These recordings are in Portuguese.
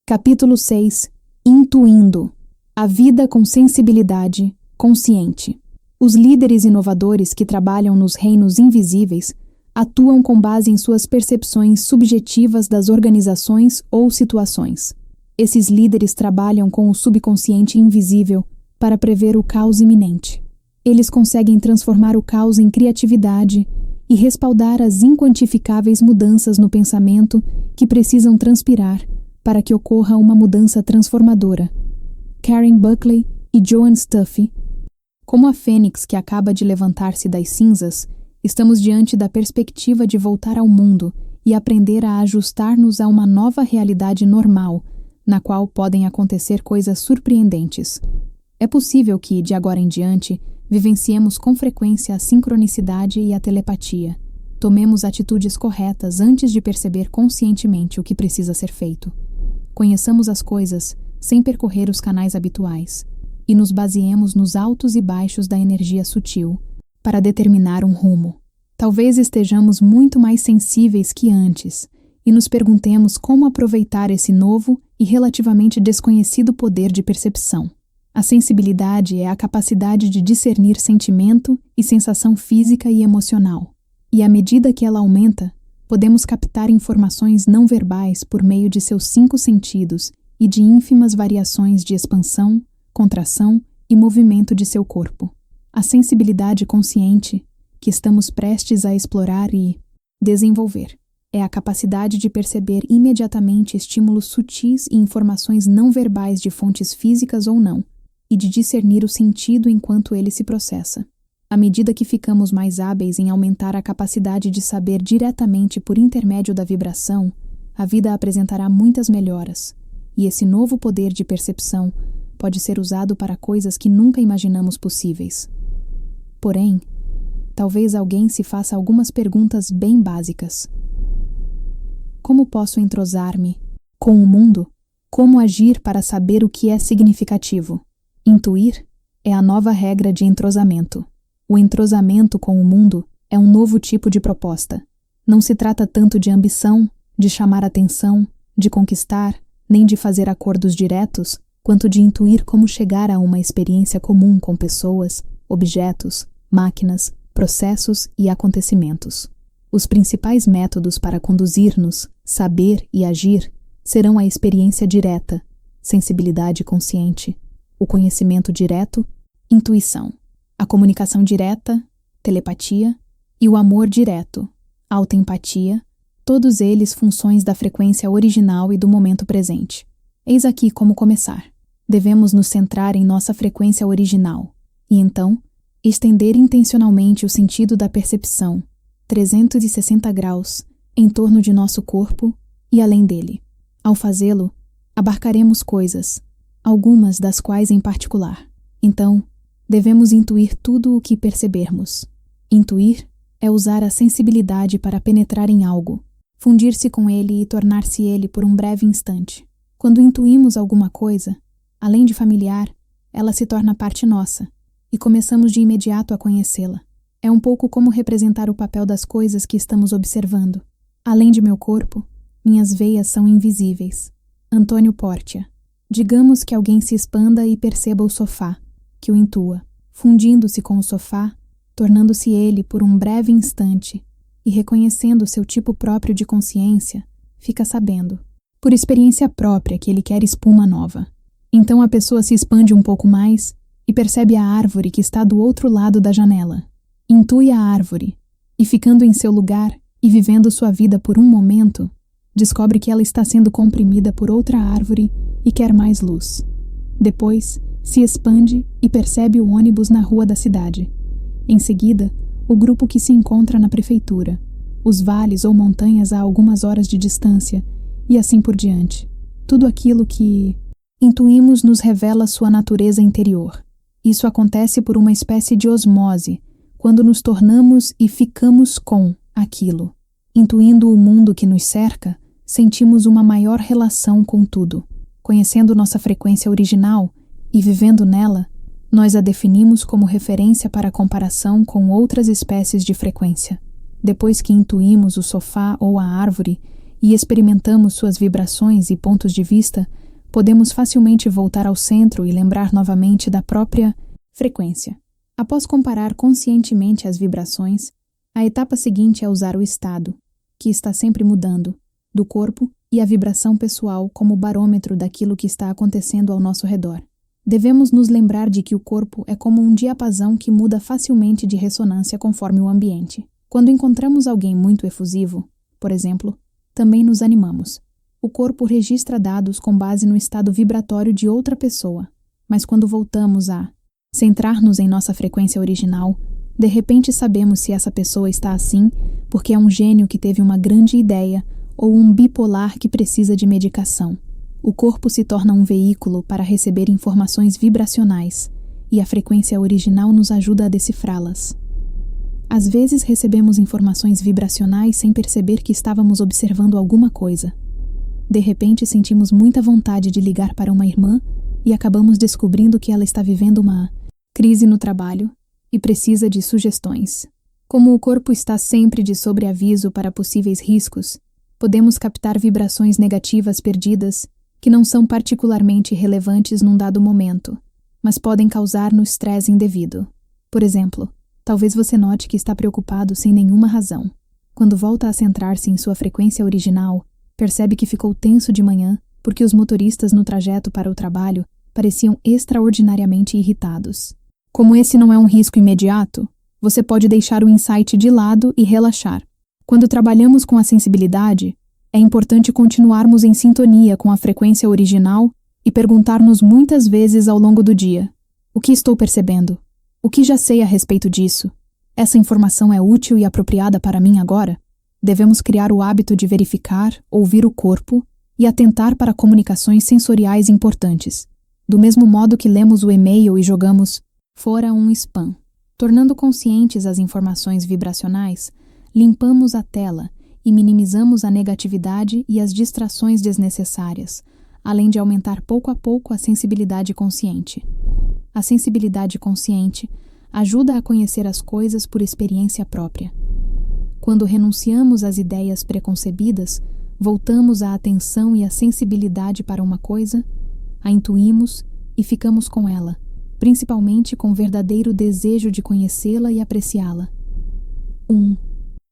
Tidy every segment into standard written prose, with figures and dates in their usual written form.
Capítulo 6. Intuindo. A vida com sensibilidade consciente. Os líderes inovadores que trabalham nos reinos invisíveis atuam com base em suas percepções subjetivas das organizações ou situações. Esses líderes trabalham com o subconsciente invisível para prever o caos iminente. Eles conseguem transformar o caos em criatividade e respaldar as inquantificáveis mudanças no pensamento que precisam transpirar para que ocorra uma mudança transformadora. Karen Buckley e Joan Stuffy. Como a fênix que acaba de levantar-se das cinzas, estamos diante da perspectiva de voltar ao mundo e aprender a ajustar-nos a uma nova realidade normal, na qual podem acontecer coisas surpreendentes. É possível que, de agora em diante, vivenciemos com frequência a sincronicidade e a telepatia. Tomemos atitudes corretas antes de perceber conscientemente o que precisa ser feito. Conheçamos as coisas sem percorrer os canais habituais e nos baseemos nos altos e baixos da energia sutil para determinar um rumo. Talvez estejamos muito mais sensíveis que antes e nos perguntemos como aproveitar esse novo e relativamente desconhecido poder de percepção. A sensibilidade é a capacidade de discernir sentimento e sensação física e emocional, e à medida que ela aumenta, podemos captar informações não verbais por meio de seus 5 sentidos e de ínfimas variações de expansão, contração e movimento de seu corpo. A sensibilidade consciente, que estamos prestes a explorar e desenvolver, é a capacidade de perceber imediatamente estímulos sutis e informações não verbais de fontes físicas ou não, e de discernir o sentido enquanto ele se processa. À medida que ficamos mais hábeis em aumentar a capacidade de saber diretamente por intermédio da vibração, a vida apresentará muitas melhoras, e esse novo poder de percepção pode ser usado para coisas que nunca imaginamos possíveis. Porém, talvez alguém se faça algumas perguntas bem básicas. Como posso entrosar-me com o mundo? Como agir para saber o que é significativo? Intuir é a nova regra de entrosamento. O entrosamento com o mundo é um novo tipo de proposta. Não se trata tanto de ambição, de chamar atenção, de conquistar, nem de fazer acordos diretos, quanto de intuir como chegar a uma experiência comum com pessoas, objetos, máquinas, processos e acontecimentos. Os principais métodos para conduzir-nos, saber e agir serão a experiência direta, sensibilidade consciente, o conhecimento direto, intuição, a comunicação direta, telepatia, e o amor direto, autoempatia, todos eles funções da frequência original e do momento presente. Eis aqui como começar. Devemos nos centrar em nossa frequência original, e então, estender intencionalmente o sentido da percepção, 360 graus, em torno de nosso corpo e além dele. Ao fazê-lo, abarcaremos coisas, algumas das quais em particular. Então, devemos intuir tudo o que percebermos. Intuir é usar a sensibilidade para penetrar em algo, fundir-se com ele e tornar-se ele por um breve instante. Quando intuímos alguma coisa, além de familiar, ela se torna parte nossa, e começamos de imediato a conhecê-la. É um pouco como representar o papel das coisas que estamos observando. Além de meu corpo, minhas veias são invisíveis. Antônio Portia. Digamos que alguém se expanda e perceba o sofá, que o intua, fundindo-se com o sofá, tornando-se ele por um breve instante, e reconhecendo seu tipo próprio de consciência, fica sabendo, por experiência própria, que ele quer espuma nova. Então a pessoa se expande um pouco mais e percebe a árvore que está do outro lado da janela. Intui a árvore, e ficando em seu lugar e vivendo sua vida por um momento, descobre que ela está sendo comprimida por outra árvore e quer mais luz. Depois, se expande e percebe o ônibus na rua da cidade. Em seguida, o grupo que se encontra na prefeitura, os vales ou montanhas a algumas horas de distância, e assim por diante. Tudo aquilo que intuímos nos revela sua natureza interior. Isso acontece por uma espécie de osmose, quando nos tornamos e ficamos com aquilo. Intuindo o mundo que nos cerca, sentimos uma maior relação com tudo. Conhecendo nossa frequência original e vivendo nela, nós a definimos como referência para comparação com outras espécies de frequência. Depois que intuímos o sofá ou a árvore e experimentamos suas vibrações e pontos de vista, podemos facilmente voltar ao centro e lembrar novamente da própria frequência. Após comparar conscientemente as vibrações, a etapa seguinte é usar o estado, que está sempre mudando, do corpo e a vibração pessoal como barômetro daquilo que está acontecendo ao nosso redor. Devemos nos lembrar de que o corpo é como um diapasão que muda facilmente de ressonância conforme o ambiente. Quando encontramos alguém muito efusivo, por exemplo, também nos animamos. O corpo registra dados com base no estado vibratório de outra pessoa, mas quando voltamos a centrar-nos em nossa frequência original, de repente sabemos se essa pessoa está assim porque é um gênio que teve uma grande ideia ou um bipolar que precisa de medicação. O corpo se torna um veículo para receber informações vibracionais e a frequência original nos ajuda a decifrá-las. Às vezes recebemos informações vibracionais sem perceber que estávamos observando alguma coisa. De repente sentimos muita vontade de ligar para uma irmã e acabamos descobrindo que ela está vivendo uma crise no trabalho e precisa de sugestões. Como o corpo está sempre de sobreaviso para possíveis riscos, podemos captar vibrações negativas perdidas que não são particularmente relevantes num dado momento, mas podem causar-nos estresse indevido. Por exemplo, talvez você note que está preocupado sem nenhuma razão. Quando volta a centrar-se em sua frequência original, percebe que ficou tenso de manhã porque os motoristas no trajeto para o trabalho pareciam extraordinariamente irritados. Como esse não é um risco imediato, você pode deixar o insight de lado e relaxar. Quando trabalhamos com a sensibilidade, é importante continuarmos em sintonia com a frequência original e perguntar-nos muitas vezes ao longo do dia: o que estou percebendo? O que já sei a respeito disso? Essa informação é útil e apropriada para mim agora? Devemos criar o hábito de verificar, ouvir o corpo e atentar para comunicações sensoriais importantes, do mesmo modo que lemos o e-mail e jogamos fora um spam. Tornando conscientes as informações vibracionais, limpamos a tela e minimizamos a negatividade e as distrações desnecessárias, além de aumentar pouco a pouco a sensibilidade consciente. A sensibilidade consciente ajuda a conhecer as coisas por experiência própria. Quando renunciamos às ideias preconcebidas, voltamos a atenção e a sensibilidade para uma coisa, a intuímos e ficamos com ela, principalmente com verdadeiro desejo de conhecê-la e apreciá-la. 1.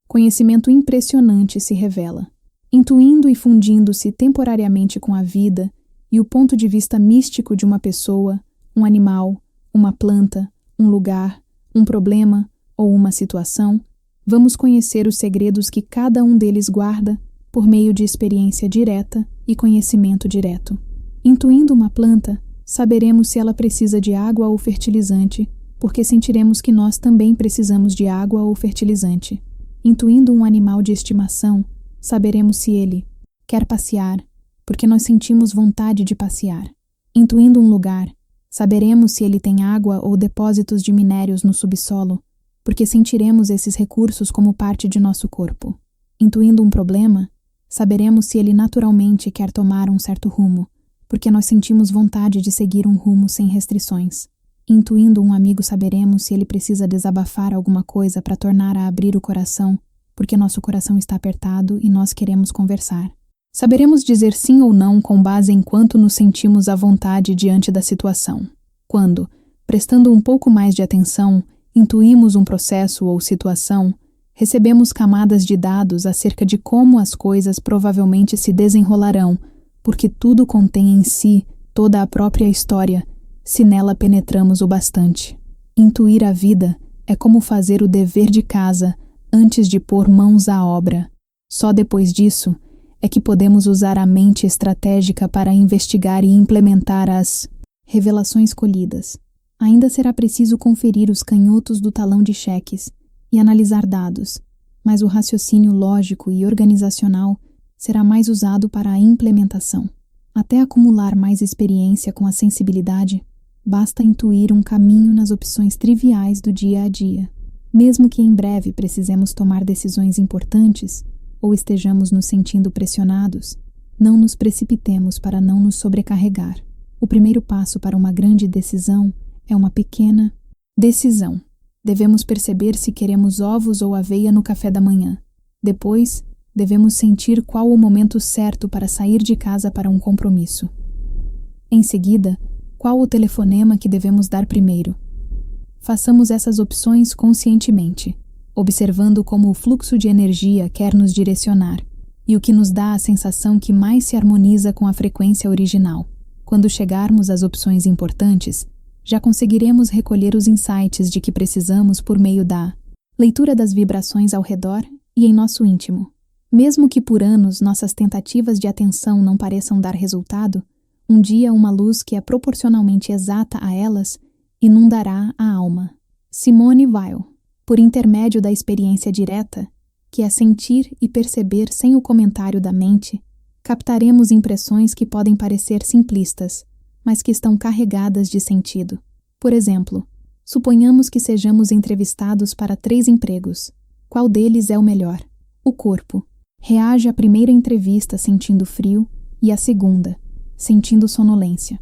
Conhecimento impressionante se revela, intuindo e fundindo-se temporariamente com a vida e o ponto de vista místico de uma pessoa, um animal, uma planta, um lugar, um problema ou uma situação. Vamos conhecer os segredos que cada um deles guarda por meio de experiência direta e conhecimento direto. Intuindo uma planta, saberemos se ela precisa de água ou fertilizante, porque sentiremos que nós também precisamos de água ou fertilizante. Intuindo um animal de estimação, saberemos se ele quer passear, porque nós sentimos vontade de passear. Intuindo um lugar, saberemos se ele tem água ou depósitos de minérios no subsolo, porque sentiremos esses recursos como parte de nosso corpo. Intuindo um problema, saberemos se ele naturalmente quer tomar um certo rumo, porque nós sentimos vontade de seguir um rumo sem restrições. Intuindo um amigo, saberemos se ele precisa desabafar alguma coisa para tornar a abrir o coração, porque nosso coração está apertado e nós queremos conversar. Saberemos dizer sim ou não com base em quanto nos sentimos à vontade diante da situação. Quando, prestando um pouco mais de atenção, intuímos um processo ou situação, recebemos camadas de dados acerca de como as coisas provavelmente se desenrolarão, porque tudo contém em si toda a própria história, se nela penetramos o bastante. Intuir a vida é como fazer o dever de casa antes de pôr mãos à obra. Só depois disso é que podemos usar a mente estratégica para investigar e implementar as revelações colhidas. Ainda será preciso conferir os canhotos do talão de cheques e analisar dados, mas o raciocínio lógico e organizacional será mais usado para a implementação. Até acumular mais experiência com a sensibilidade, basta intuir um caminho nas opções triviais do dia a dia. Mesmo que em breve precisemos tomar decisões importantes ou estejamos nos sentindo pressionados, não nos precipitemos para não nos sobrecarregar. O primeiro passo para uma grande decisão é uma pequena decisão. Devemos perceber se queremos ovos ou aveia no café da manhã. Depois, devemos sentir qual o momento certo para sair de casa para um compromisso. Em seguida, qual o telefonema que devemos dar primeiro. Façamos essas opções conscientemente, observando como o fluxo de energia quer nos direcionar e o que nos dá a sensação que mais se harmoniza com a frequência original. Quando chegarmos às opções importantes, já conseguiremos recolher os insights de que precisamos por meio da leitura das vibrações ao redor e em nosso íntimo. Mesmo que por anos nossas tentativas de atenção não pareçam dar resultado, um dia uma luz que é proporcionalmente exata a elas inundará a alma. Simone Weil. Por intermédio da experiência direta, que é sentir e perceber sem o comentário da mente, captaremos impressões que podem parecer simplistas, mas que estão carregadas de sentido. Por exemplo, suponhamos que sejamos entrevistados para 3 empregos. Qual deles é o melhor? O corpo reage à primeira entrevista sentindo frio e à segunda, sentindo sonolência.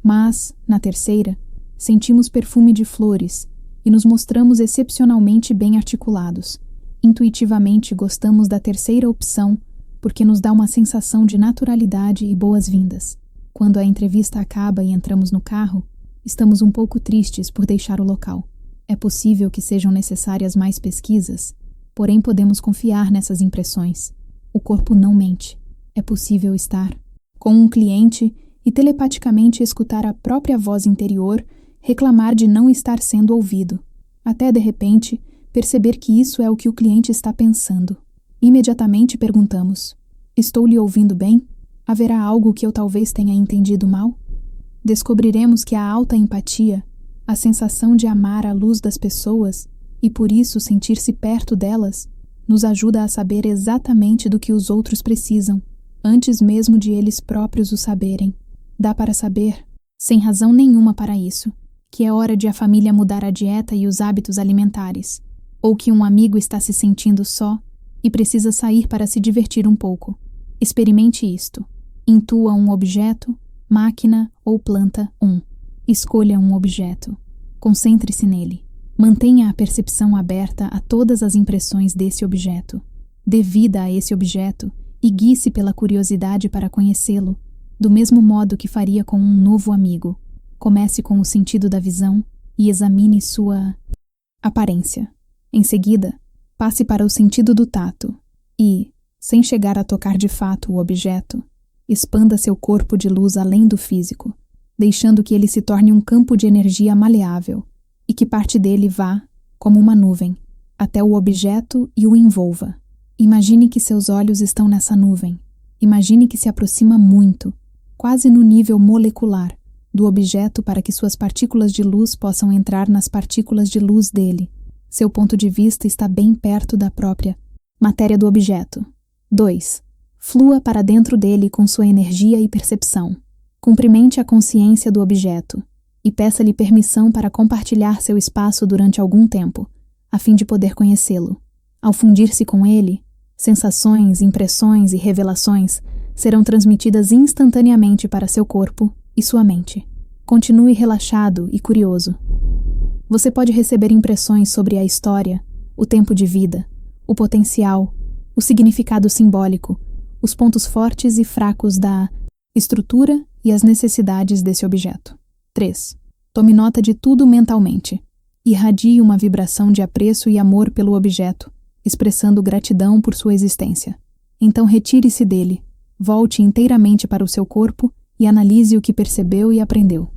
Mas, na terceira, sentimos perfume de flores e nos mostramos excepcionalmente bem articulados. Intuitivamente gostamos da terceira opção porque nos dá uma sensação de naturalidade e boas-vindas. Quando a entrevista acaba e entramos no carro, estamos um pouco tristes por deixar o local. É possível que sejam necessárias mais pesquisas, porém podemos confiar nessas impressões. O corpo não mente. É possível estar com um cliente e telepaticamente escutar a própria voz interior reclamar de não estar sendo ouvido, até de repente perceber que isso é o que o cliente está pensando. Imediatamente perguntamos: estou lhe ouvindo bem? Haverá algo que eu talvez tenha entendido mal? Descobriremos que a alta empatia, a sensação de amar a luz das pessoas e por isso sentir-se perto delas, nos ajuda a saber exatamente do que os outros precisam, antes mesmo de eles próprios o saberem. Dá para saber, sem razão nenhuma para isso, que é hora de a família mudar a dieta e os hábitos alimentares, ou que um amigo está se sentindo só e precisa sair para se divertir um pouco. Experimente isto. Intua um objeto, máquina ou planta 1. Escolha um objeto. Concentre-se nele. Mantenha a percepção aberta a todas as impressões desse objeto. Dê vida a esse objeto e guie-se pela curiosidade para conhecê-lo, do mesmo modo que faria com um novo amigo. Comece com o sentido da visão e examine sua aparência. Em seguida, passe para o sentido do tato e, sem chegar a tocar de fato o objeto, expanda seu corpo de luz além do físico, deixando que ele se torne um campo de energia maleável e que parte dele vá, como uma nuvem, até o objeto e o envolva. Imagine que seus olhos estão nessa nuvem. Imagine que se aproxima muito, quase no nível molecular, do objeto para que suas partículas de luz possam entrar nas partículas de luz dele. Seu ponto de vista está bem perto da própria matéria do objeto. 2. Flua para dentro dele com sua energia e percepção. Cumprimente a consciência do objeto e peça-lhe permissão para compartilhar seu espaço durante algum tempo, a fim de poder conhecê-lo. Ao fundir-se com ele, sensações, impressões e revelações serão transmitidas instantaneamente para seu corpo e sua mente. Continue relaxado e curioso. Você pode receber impressões sobre a história, o tempo de vida, o potencial, o significado simbólico, os pontos fortes e fracos da estrutura e as necessidades desse objeto. 3. Tome nota de tudo mentalmente. Irradie uma vibração de apreço e amor pelo objeto, expressando gratidão por sua existência. Então retire-se dele, volte inteiramente para o seu corpo e analise o que percebeu e aprendeu.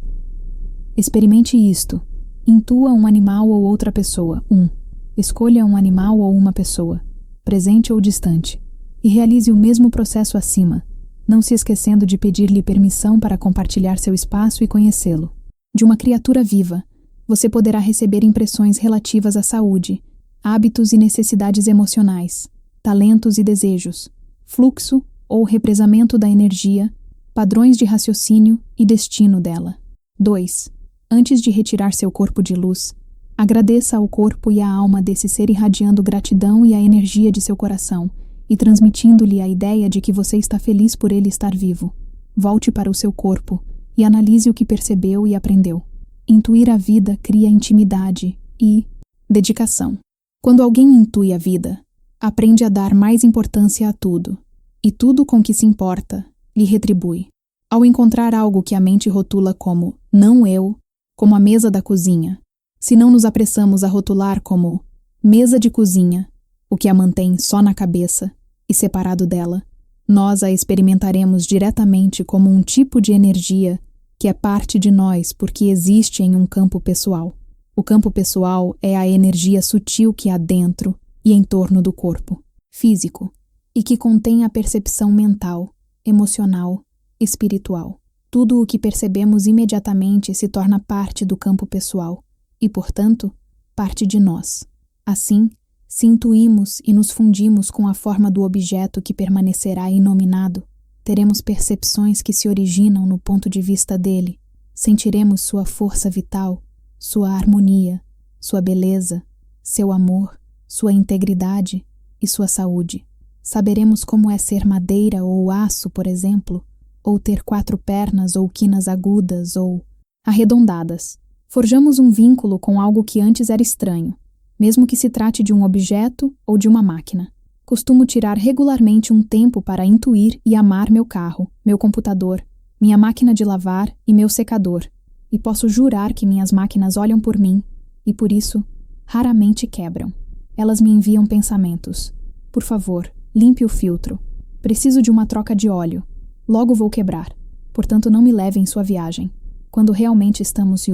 Experimente isto. Intua um animal ou outra pessoa. 1. Escolha um animal ou uma pessoa, presente ou distante, e realize o mesmo processo acima, não se esquecendo de pedir-lhe permissão para compartilhar seu espaço e conhecê-lo. De uma criatura viva, você poderá receber impressões relativas à saúde, hábitos e necessidades emocionais, talentos e desejos, fluxo ou represamento da energia, padrões de raciocínio e destino dela. 2. Antes de retirar seu corpo de luz, agradeça ao corpo e à alma desse ser irradiando gratidão e a energia de seu coração e transmitindo-lhe a ideia de que você está feliz por ele estar vivo. Volte para o seu corpo e analise o que percebeu e aprendeu. Intuir a vida cria intimidade e dedicação. Quando alguém intui a vida, aprende a dar mais importância a tudo, e tudo com que se importa lhe retribui. Ao encontrar algo que a mente rotula como não eu, como a mesa da cozinha, se não nos apressamos a rotular como mesa de cozinha, o que a mantém só na cabeça e separado dela, nós a experimentaremos diretamente como um tipo de energia que é parte de nós porque existe em um campo pessoal. O campo pessoal é a energia sutil que há dentro e em torno do corpo físico e que contém a percepção mental, emocional, espiritual. Tudo o que percebemos imediatamente se torna parte do campo pessoal e, portanto, parte de nós. Assim, se intuímos e nos fundimos com a forma do objeto que permanecerá inominado, teremos percepções que se originam no ponto de vista dele, sentiremos sua força vital, sua harmonia, sua beleza, seu amor, sua integridade e sua saúde. Saberemos como é ser madeira ou aço, por exemplo, ou ter 4 pernas ou quinas agudas ou arredondadas. Forjamos um vínculo com algo que antes era estranho, mesmo que se trate de um objeto ou de uma máquina. Costumo tirar regularmente um tempo para intuir e amar meu carro, meu computador, minha máquina de lavar e meu secador, e posso jurar que minhas máquinas olham por mim e, por isso, raramente quebram. Elas me enviam pensamentos. Por favor, limpe o filtro. Preciso de uma troca de óleo. Logo vou quebrar. Portanto, não me leve em sua viagem. Quando realmente estamos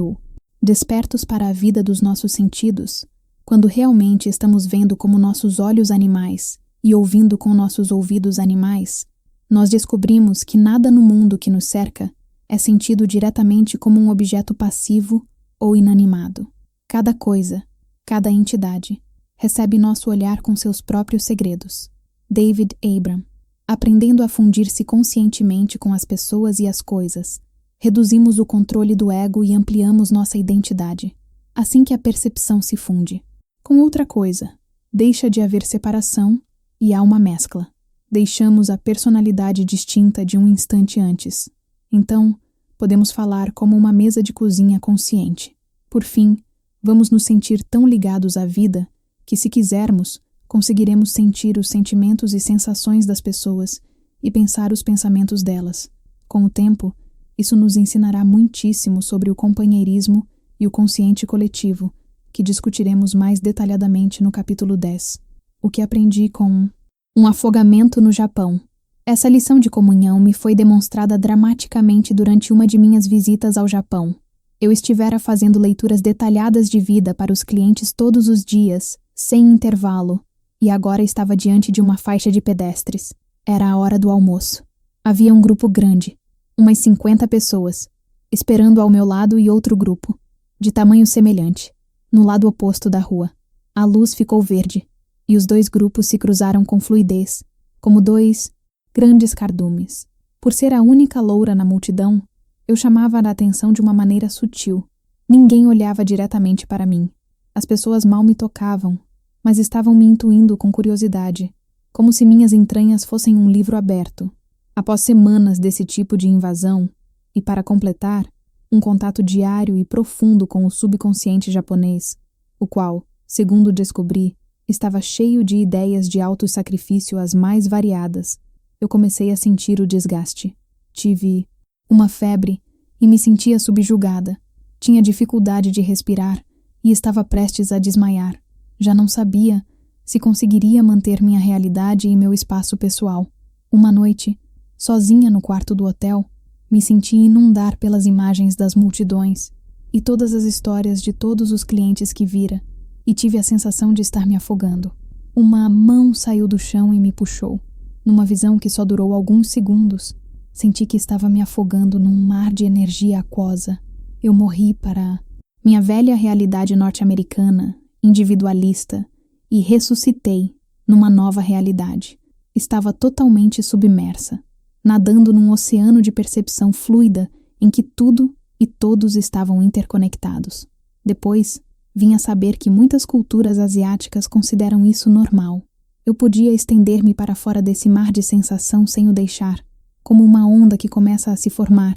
despertos para a vida dos nossos sentidos, quando realmente estamos vendo como nossos olhos animais e ouvindo com nossos ouvidos animais, nós descobrimos que nada no mundo que nos cerca é sentido diretamente como um objeto passivo ou inanimado. Cada coisa, cada entidade, recebe nosso olhar com seus próprios segredos. David Abram. Aprendendo a fundir-se conscientemente com as pessoas e as coisas, reduzimos o controle do ego e ampliamos nossa identidade, assim que a percepção se funde. Com outra coisa, deixa de haver separação e há uma mescla. Deixamos a personalidade distinta de um instante antes. Então, podemos falar como uma mesa de cozinha consciente. Por fim, vamos nos sentir tão ligados à vida que, se quisermos, conseguiremos sentir os sentimentos e sensações das pessoas e pensar os pensamentos delas. Com o tempo, isso nos ensinará muitíssimo sobre o companheirismo e o consciente coletivo, que discutiremos mais detalhadamente no capítulo 10. O que aprendi com um afogamento no Japão. Essa lição de comunhão me foi demonstrada dramaticamente durante uma de minhas visitas ao Japão. Eu estivera fazendo leituras detalhadas de vida para os clientes todos os dias, sem intervalo, e agora estava diante de uma faixa de pedestres. Era a hora do almoço. Havia um grupo grande, umas 50 pessoas, esperando ao meu lado e outro grupo, de tamanho semelhante, no lado oposto da rua. A luz ficou verde, e os 2 grupos se cruzaram com fluidez, como 2 grandes cardumes. Por ser a única loura na multidão, eu chamava a atenção de uma maneira sutil. Ninguém olhava diretamente para mim. As pessoas mal me tocavam, mas estavam me intuindo com curiosidade, como se minhas entranhas fossem um livro aberto. Após semanas desse tipo de invasão, e para completar, um contato diário e profundo com o subconsciente japonês, o qual, segundo descobri, estava cheio de ideias de autossacrifício as mais variadas, eu comecei a sentir o desgaste. Tive uma febre e me sentia subjugada. Tinha dificuldade de respirar e estava prestes a desmaiar. Já não sabia se conseguiria manter minha realidade e meu espaço pessoal. Uma noite, sozinha no quarto do hotel, me senti inundar pelas imagens das multidões e todas as histórias de todos os clientes que vira, e tive a sensação de estar me afogando. Uma mão saiu do chão e me puxou. Numa visão que só durou alguns segundos, senti que estava me afogando num mar de energia aquosa. Eu morri para minha velha realidade norte-americana, individualista, e ressuscitei numa nova realidade. Estava totalmente submersa, nadando num oceano de percepção fluida em que tudo e todos estavam interconectados. Depois, vim a saber que muitas culturas asiáticas consideram isso normal. Eu podia estender-me para fora desse mar de sensação sem o deixar, como uma onda que começa a se formar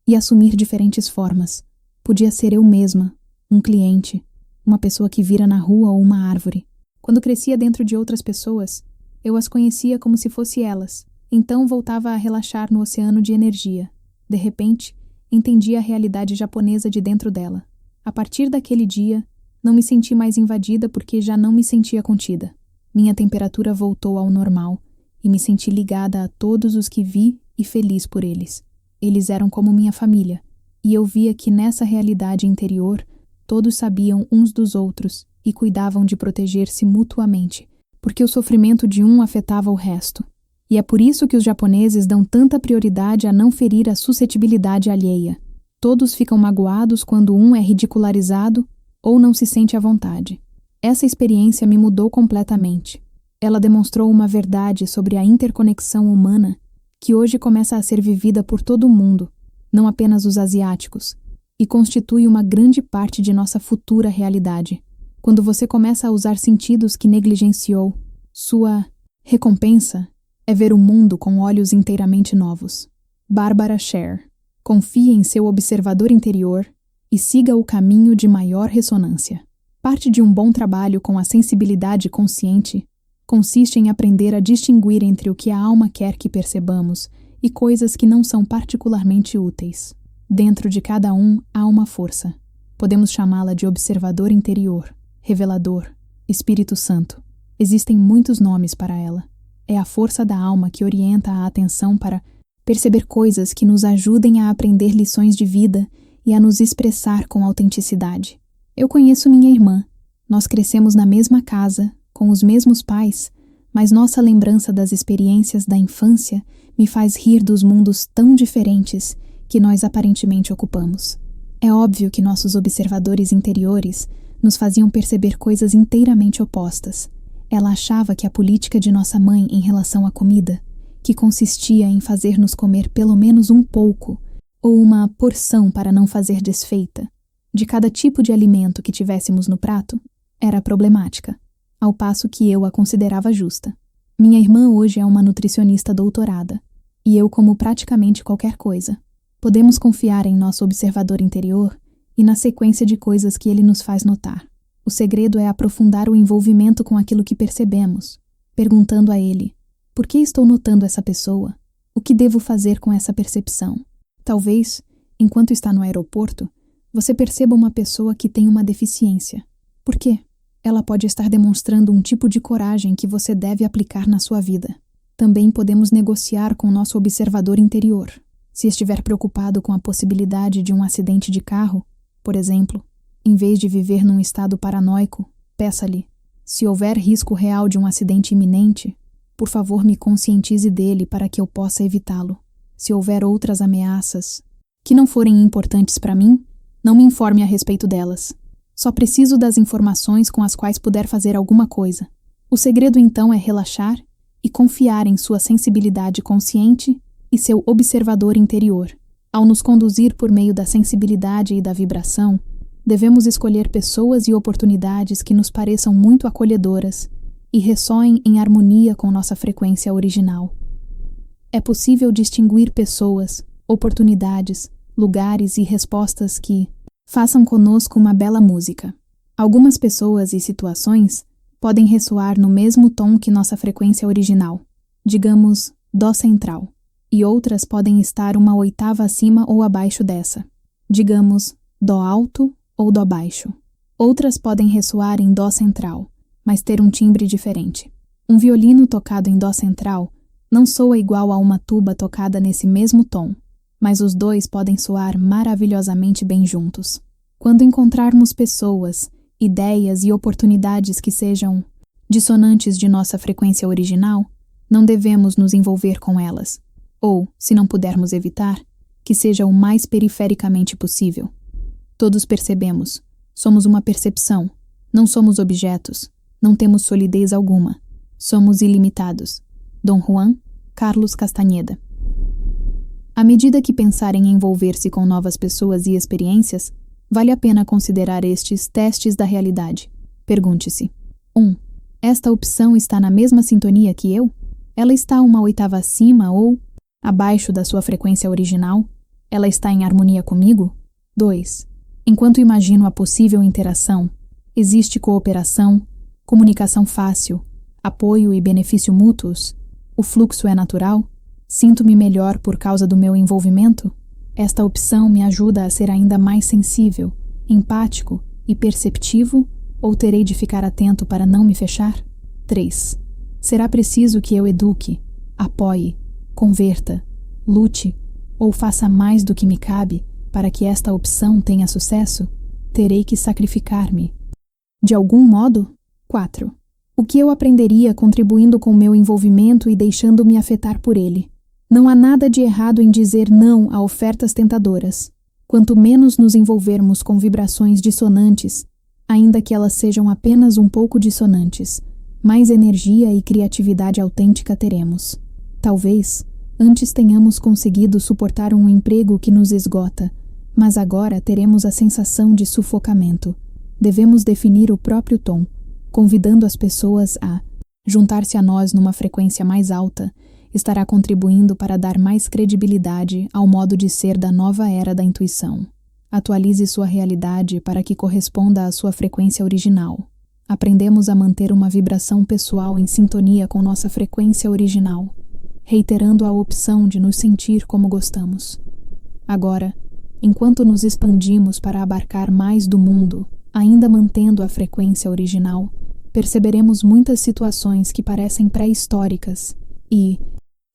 e assumir diferentes formas. Podia ser eu mesma, um cliente, uma pessoa que vira na rua ou uma árvore. Quando crescia dentro de outras pessoas, eu as conhecia como se fossem elas. Então voltava a relaxar no oceano de energia. De repente, entendi a realidade japonesa de dentro dela. A partir daquele dia, não me senti mais invadida porque já não me sentia contida. Minha temperatura voltou ao normal e me senti ligada a todos os que vi e feliz por eles. Eles eram como minha família, e eu via que nessa realidade interior, todos sabiam uns dos outros e cuidavam de proteger-se mutuamente, porque o sofrimento de um afetava o resto. E é por isso que os japoneses dão tanta prioridade a não ferir a suscetibilidade alheia. Todos ficam magoados quando um é ridicularizado ou não se sente à vontade. Essa experiência me mudou completamente. Ela demonstrou uma verdade sobre a interconexão humana que hoje começa a ser vivida por todo o mundo, não apenas os asiáticos, e constitui uma grande parte de nossa futura realidade. Quando você começa a usar sentidos que negligenciou, sua recompensa é ver o mundo com olhos inteiramente novos. Barbara Sher. Confie em seu observador interior e siga o caminho de maior ressonância. Parte de um bom trabalho com a sensibilidade consciente consiste em aprender a distinguir entre o que a alma quer que percebamos e coisas que não são particularmente úteis. Dentro de cada um há uma força. Podemos chamá-la de observador interior, revelador, Espírito Santo. Existem muitos nomes para ela. É a força da alma que orienta a atenção para perceber coisas que nos ajudem a aprender lições de vida e a nos expressar com autenticidade. Eu conheço minha irmã. Nós crescemos na mesma casa, com os mesmos pais, mas nossa lembrança das experiências da infância me faz rir dos mundos tão diferentes que nós aparentemente ocupamos. É óbvio que nossos observadores interiores nos faziam perceber coisas inteiramente opostas. Ela achava que a política de nossa mãe em relação à comida, que consistia em fazer-nos comer pelo menos um pouco, ou uma porção para não fazer desfeita, de cada tipo de alimento que tivéssemos no prato, era problemática, ao passo que eu a considerava justa. Minha irmã hoje é uma nutricionista doutorada, e eu como praticamente qualquer coisa. Podemos confiar em nosso observador interior e na sequência de coisas que ele nos faz notar. O segredo é aprofundar o envolvimento com aquilo que percebemos, perguntando a ele: por que estou notando essa pessoa? O que devo fazer com essa percepção? Talvez, enquanto está no aeroporto, você perceba uma pessoa que tem uma deficiência. Por quê? Ela pode estar demonstrando um tipo de coragem que você deve aplicar na sua vida. Também podemos negociar com nosso observador interior. Se estiver preocupado com a possibilidade de um acidente de carro, por exemplo, em vez de viver num estado paranoico, peça-lhe: se houver risco real de um acidente iminente, por favor me conscientize dele para que eu possa evitá-lo. Se houver outras ameaças que não forem importantes para mim, não me informe a respeito delas. Só preciso das informações com as quais puder fazer alguma coisa. O segredo então é relaxar e confiar em sua sensibilidade consciente e seu observador interior. Ao nos conduzir por meio da sensibilidade e da vibração, devemos escolher pessoas e oportunidades que nos pareçam muito acolhedoras e ressoem em harmonia com nossa frequência original. É possível distinguir pessoas, oportunidades, lugares e respostas que façam conosco uma bela música. Algumas pessoas e situações podem ressoar no mesmo tom que nossa frequência original, digamos, dó central, e outras podem estar uma oitava acima ou abaixo dessa, digamos, dó alto ou dó baixo. Outras podem ressoar em dó central, mas ter um timbre diferente. Um violino tocado em dó central não soa igual a uma tuba tocada nesse mesmo tom, mas os dois podem soar maravilhosamente bem juntos. Quando encontrarmos pessoas, ideias e oportunidades que sejam dissonantes de nossa frequência original, não devemos nos envolver com elas, ou, se não pudermos evitar, que seja o mais perifericamente possível. Todos percebemos, somos uma percepção, não somos objetos, não temos solidez alguma, somos ilimitados. Dom Juan Carlos Castaneda. À medida que pensar em envolver-se com novas pessoas e experiências, vale a pena considerar estes testes da realidade. Pergunte-se: 1. Esta opção está na mesma sintonia que eu? Ela está uma oitava acima ou abaixo da sua frequência original? Ela está em harmonia comigo? 2. Enquanto imagino a possível interação, existe cooperação, Comunicação fácil, apoio e benefício mútuos? O fluxo é natural? Sinto-me melhor por causa do meu envolvimento? Esta opção me ajuda a ser ainda mais sensível, empático e perceptivo, ou terei de ficar atento para não me fechar? 3. Será preciso que eu eduque, apoie, converta, lute ou faça mais do que me cabe para que esta opção tenha sucesso? Terei que sacrificar-me. De algum modo? 4. O que eu aprenderia contribuindo com meu envolvimento e deixando-me afetar por ele? Não há nada de errado em dizer não a ofertas tentadoras. Quanto menos nos envolvermos com vibrações dissonantes, ainda que elas sejam apenas um pouco dissonantes, mais energia e criatividade autêntica teremos. Talvez, antes tenhamos conseguido suportar um emprego que nos esgota, mas agora teremos a sensação de sufocamento. Devemos definir o próprio tom, convidando as pessoas a juntar-se a nós numa frequência mais alta. Estará contribuindo para dar mais credibilidade ao modo de ser da nova era da intuição. Atualize sua realidade para que corresponda à sua frequência original. Aprendemos a manter uma vibração pessoal em sintonia com nossa frequência original, reiterando a opção de nos sentir como gostamos. Agora, enquanto nos expandimos para abarcar mais do mundo, ainda mantendo a frequência original, perceberemos muitas situações que parecem pré-históricas e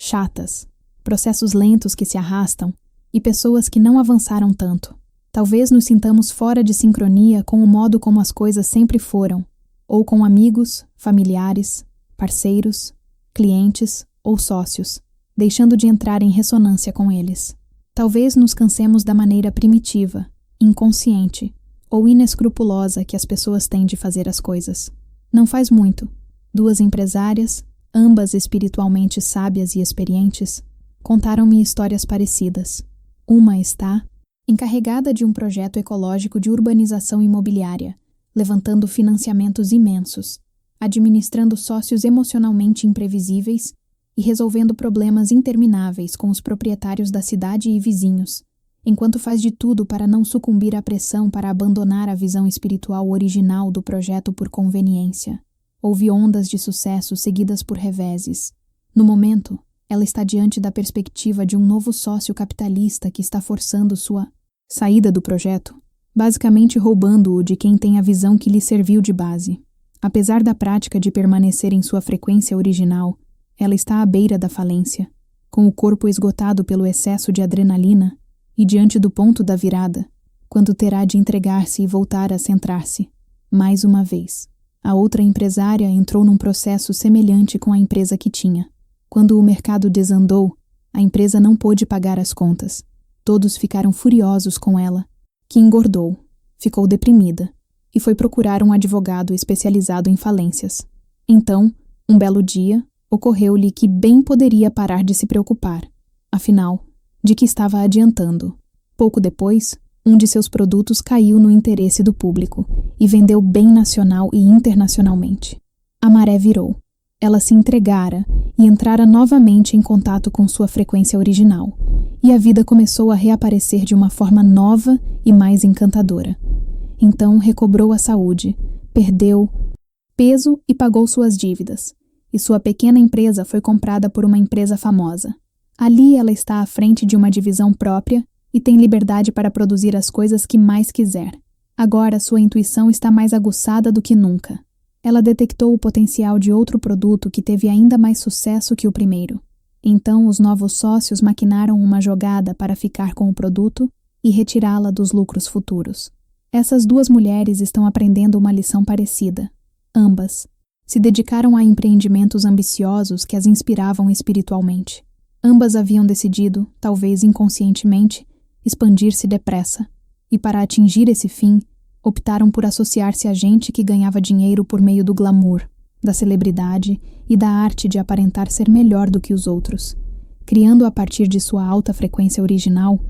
chatas, processos lentos que se arrastam e pessoas que não avançaram tanto. Talvez nos sintamos fora de sincronia com o modo como as coisas sempre foram, ou com amigos, familiares, parceiros, clientes ou sócios, deixando de entrar em ressonância com eles. Talvez nos cansemos da maneira primitiva, inconsciente ou inescrupulosa que as pessoas têm de fazer as coisas. Não faz muito, 2 empresárias, ambas espiritualmente sábias e experientes, contaram-me histórias parecidas. Uma está encarregada de um projeto ecológico de urbanização imobiliária, levantando financiamentos imensos, administrando sócios emocionalmente imprevisíveis e resolvendo problemas intermináveis com os proprietários da cidade e vizinhos, enquanto faz de tudo para não sucumbir à pressão para abandonar a visão espiritual original do projeto por conveniência. Houve ondas de sucesso seguidas por reveses. No momento, ela está diante da perspectiva de um novo sócio capitalista que está forçando sua saída do projeto, basicamente roubando-o de quem tem a visão que lhe serviu de base. Apesar da prática de permanecer em sua frequência original, ela está à beira da falência, com o corpo esgotado pelo excesso de adrenalina e diante do ponto da virada, quando terá de entregar-se e voltar a centrar-se, mais uma vez. A outra empresária entrou num processo semelhante com a empresa que tinha. Quando o mercado desandou, a empresa não pôde pagar as contas. Todos ficaram furiosos com ela, que engordou, ficou deprimida e foi procurar um advogado especializado em falências. Então, um belo dia, ocorreu-lhe que bem poderia parar de se preocupar. Afinal, de que estava adiantando? Pouco depois, um de seus produtos caiu no interesse do público e vendeu bem nacional e internacionalmente. A maré virou. Ela se entregara e entrara novamente em contato com sua frequência original, e a vida começou a reaparecer de uma forma nova e mais encantadora. Então recobrou a saúde, perdeu peso e pagou suas dívidas, e sua pequena empresa foi comprada por uma empresa famosa. Ali ela está à frente de uma divisão própria e tem liberdade para produzir as coisas que mais quiser. Agora sua intuição está mais aguçada do que nunca. Ela detectou o potencial de outro produto que teve ainda mais sucesso que o primeiro. Então os novos sócios maquinaram uma jogada para ficar com o produto e retirá-la dos lucros futuros. Essas 2 mulheres estão aprendendo uma lição parecida. Ambas se dedicaram a empreendimentos ambiciosos que as inspiravam espiritualmente. Ambas haviam decidido, talvez inconscientemente, expandir-se depressa, e para atingir esse fim, optaram por associar-se a gente que ganhava dinheiro por meio do glamour, da celebridade e da arte de aparentar ser melhor do que os outros. Criando a partir de sua alta frequência original,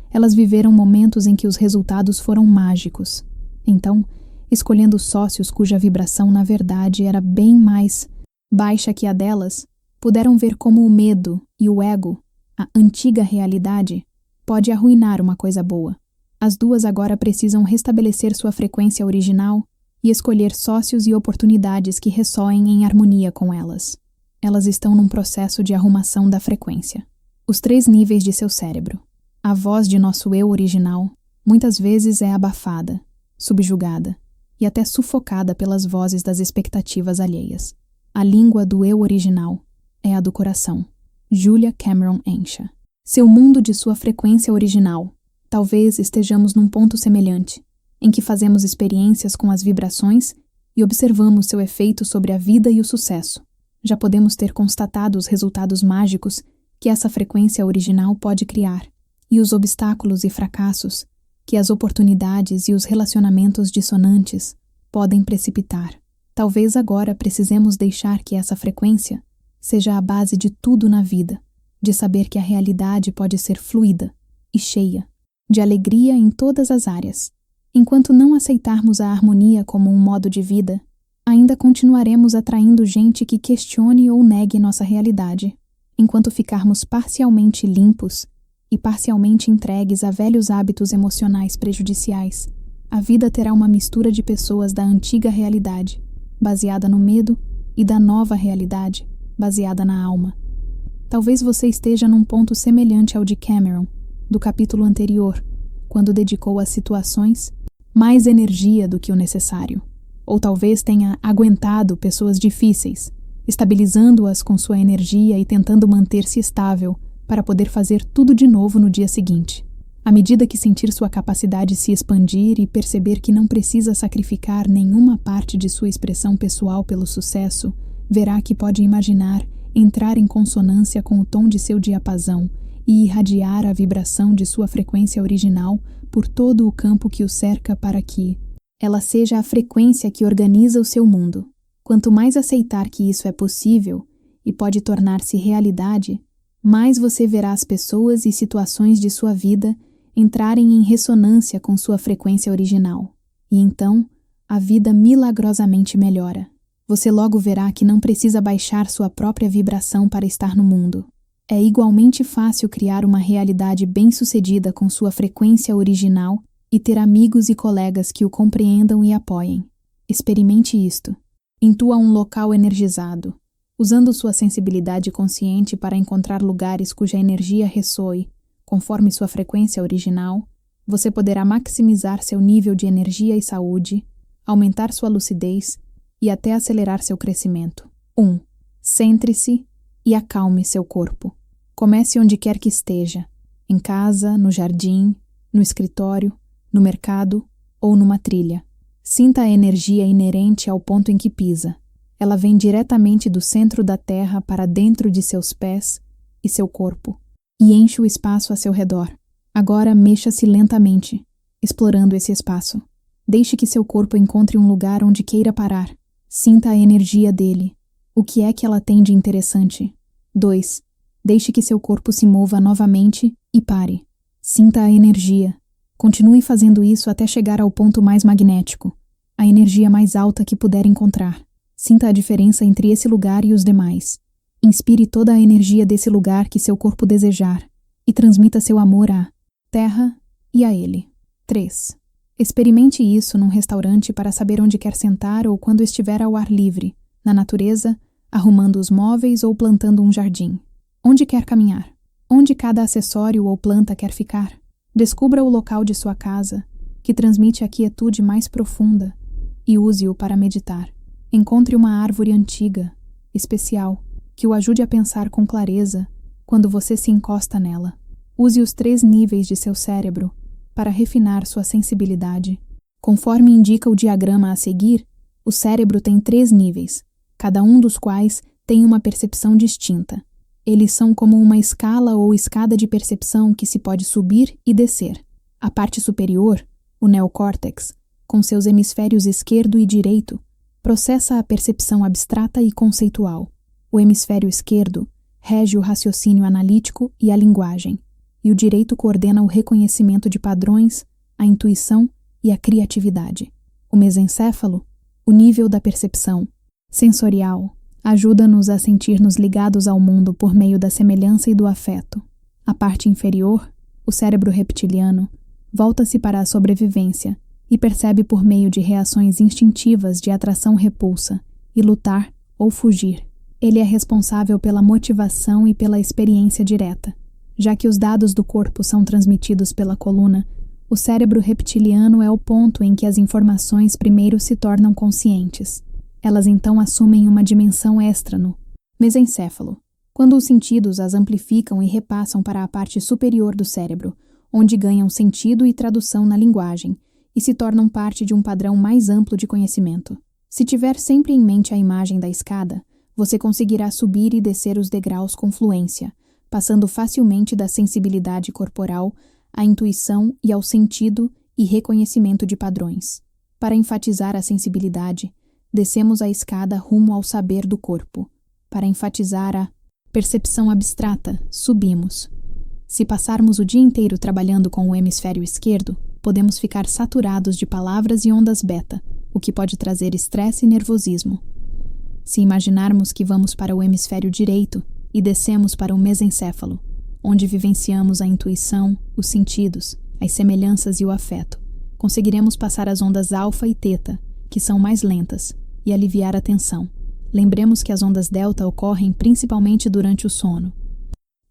elas viveram momentos em que os resultados foram mágicos. Então, escolhendo sócios cuja vibração na verdade era bem mais baixa que a delas, puderam ver como o medo e o ego, a antiga realidade, pode arruinar uma coisa boa. As 2 agora precisam restabelecer sua frequência original e escolher sócios e oportunidades que ressoem em harmonia com elas. Elas estão num processo de arrumação da frequência. Os 3 níveis de seu cérebro. A voz de nosso eu original muitas vezes é abafada, subjugada e até sufocada pelas vozes das expectativas alheias. A língua do eu original é a do coração. Julia Cameron Ensha. Seu mundo de sua frequência original. Talvez estejamos num ponto semelhante, em que fazemos experiências com as vibrações e observamos seu efeito sobre a vida e o sucesso. Já podemos ter constatado os resultados mágicos que essa frequência original pode criar, e os obstáculos e fracassos que as oportunidades e os relacionamentos dissonantes podem precipitar. Talvez agora precisemos deixar que essa frequência seja a base de tudo na vida, de saber que a realidade pode ser fluida e cheia de alegria em todas as áreas. Enquanto não aceitarmos a harmonia como um modo de vida, ainda continuaremos atraindo gente que questione ou negue nossa realidade. Enquanto ficarmos parcialmente limpos e parcialmente entregues a velhos hábitos emocionais prejudiciais, a vida terá uma mistura de pessoas da antiga realidade, baseada no medo, e da nova realidade, baseada na alma. Talvez você esteja num ponto semelhante ao de Cameron, do capítulo anterior, quando dedicou às situações mais energia do que o necessário. Ou talvez tenha aguentado pessoas difíceis, estabilizando-as com sua energia e tentando manter-se estável para poder fazer tudo de novo no dia seguinte. À medida que sentir sua capacidade se expandir e perceber que não precisa sacrificar nenhuma parte de sua expressão pessoal pelo sucesso, verá que pode imaginar entrar em consonância com o tom de seu diapasão e irradiar a vibração de sua frequência original por todo o campo que o cerca para que ela seja a frequência que organiza o seu mundo. Quanto mais aceitar que isso é possível e pode tornar-se realidade, mais você verá as pessoas e situações de sua vida entrarem em ressonância com sua frequência original. E então, a vida milagrosamente melhora. Você logo verá que não precisa baixar sua própria vibração para estar no mundo. É igualmente fácil criar uma realidade bem-sucedida com sua frequência original e ter amigos e colegas que o compreendam e apoiem. Experimente isto. Intua um local energizado, usando sua sensibilidade consciente para encontrar lugares cuja energia ressoe, conforme sua frequência original. Você poderá maximizar seu nível de energia e saúde, aumentar sua lucidez e até acelerar seu crescimento. 1. Centre-se e acalme seu corpo. Comece onde quer que esteja, em casa, no jardim, no escritório, no mercado ou numa trilha. Sinta a energia inerente ao ponto em que pisa. Ela vem diretamente do centro da terra para dentro de seus pés e seu corpo, e enche o espaço a seu redor. Agora mexa-se lentamente, explorando esse espaço. Deixe que seu corpo encontre um lugar onde queira parar. Sinta a energia dele. O que é que ela tem de interessante? 2. Deixe que seu corpo se mova novamente e pare. Sinta a energia. Continue fazendo isso até chegar ao ponto mais magnético, a energia mais alta que puder encontrar. Sinta a diferença entre esse lugar e os demais. Inspire toda a energia desse lugar que seu corpo desejar e transmita seu amor à terra e a ele. 3. Experimente isso num restaurante para saber onde quer sentar ou quando estiver ao ar livre, na natureza, arrumando os móveis ou plantando um jardim. Onde quer caminhar? Onde cada acessório ou planta quer ficar? Descubra o local de sua casa, que transmite a quietude mais profunda, e use-o para meditar. Encontre uma árvore antiga, especial, que o ajude a pensar com clareza quando você se encosta nela. Use os 3 níveis de seu cérebro para refinar sua sensibilidade. Conforme indica o diagrama a seguir, o cérebro tem 3 níveis, cada um dos quais tem uma percepção distinta. Eles são como uma escala ou escada de percepção que se pode subir e descer. A parte superior, o neocórtex, com seus hemisférios esquerdo e direito, processa a percepção abstrata e conceitual. O hemisfério esquerdo rege o raciocínio analítico e a linguagem, e o direito coordena o reconhecimento de padrões, a intuição e a criatividade. O mesencéfalo, o nível da percepção sensorial, ajuda-nos a sentir-nos ligados ao mundo por meio da semelhança e do afeto. A parte inferior, o cérebro reptiliano, volta-se para a sobrevivência e percebe por meio de reações instintivas de atração-repulsa e lutar ou fugir. Ele é responsável pela motivação e pela experiência direta. Já que os dados do corpo são transmitidos pela coluna, o cérebro reptiliano é o ponto em que as informações primeiro se tornam conscientes. Elas então assumem uma dimensão extra no mesencéfalo, quando os sentidos as amplificam e repassam para a parte superior do cérebro, onde ganham sentido e tradução na linguagem, e se tornam parte de um padrão mais amplo de conhecimento. Se tiver sempre em mente a imagem da escada, você conseguirá subir e descer os degraus com fluência, passando facilmente da sensibilidade corporal à intuição e ao sentido e reconhecimento de padrões. Para enfatizar a sensibilidade, descemos a escada rumo ao saber do corpo. Para enfatizar a percepção abstrata, subimos. Se passarmos o dia inteiro trabalhando com o hemisfério esquerdo, podemos ficar saturados de palavras e ondas beta, o que pode trazer estresse e nervosismo. Se imaginarmos que vamos para o hemisfério direito e descemos para o mesencéfalo, onde vivenciamos a intuição, os sentidos, as semelhanças e o afeto, conseguiremos passar as ondas alfa e teta, que são mais lentas, e aliviar a tensão. Lembremos que as ondas delta ocorrem principalmente durante o sono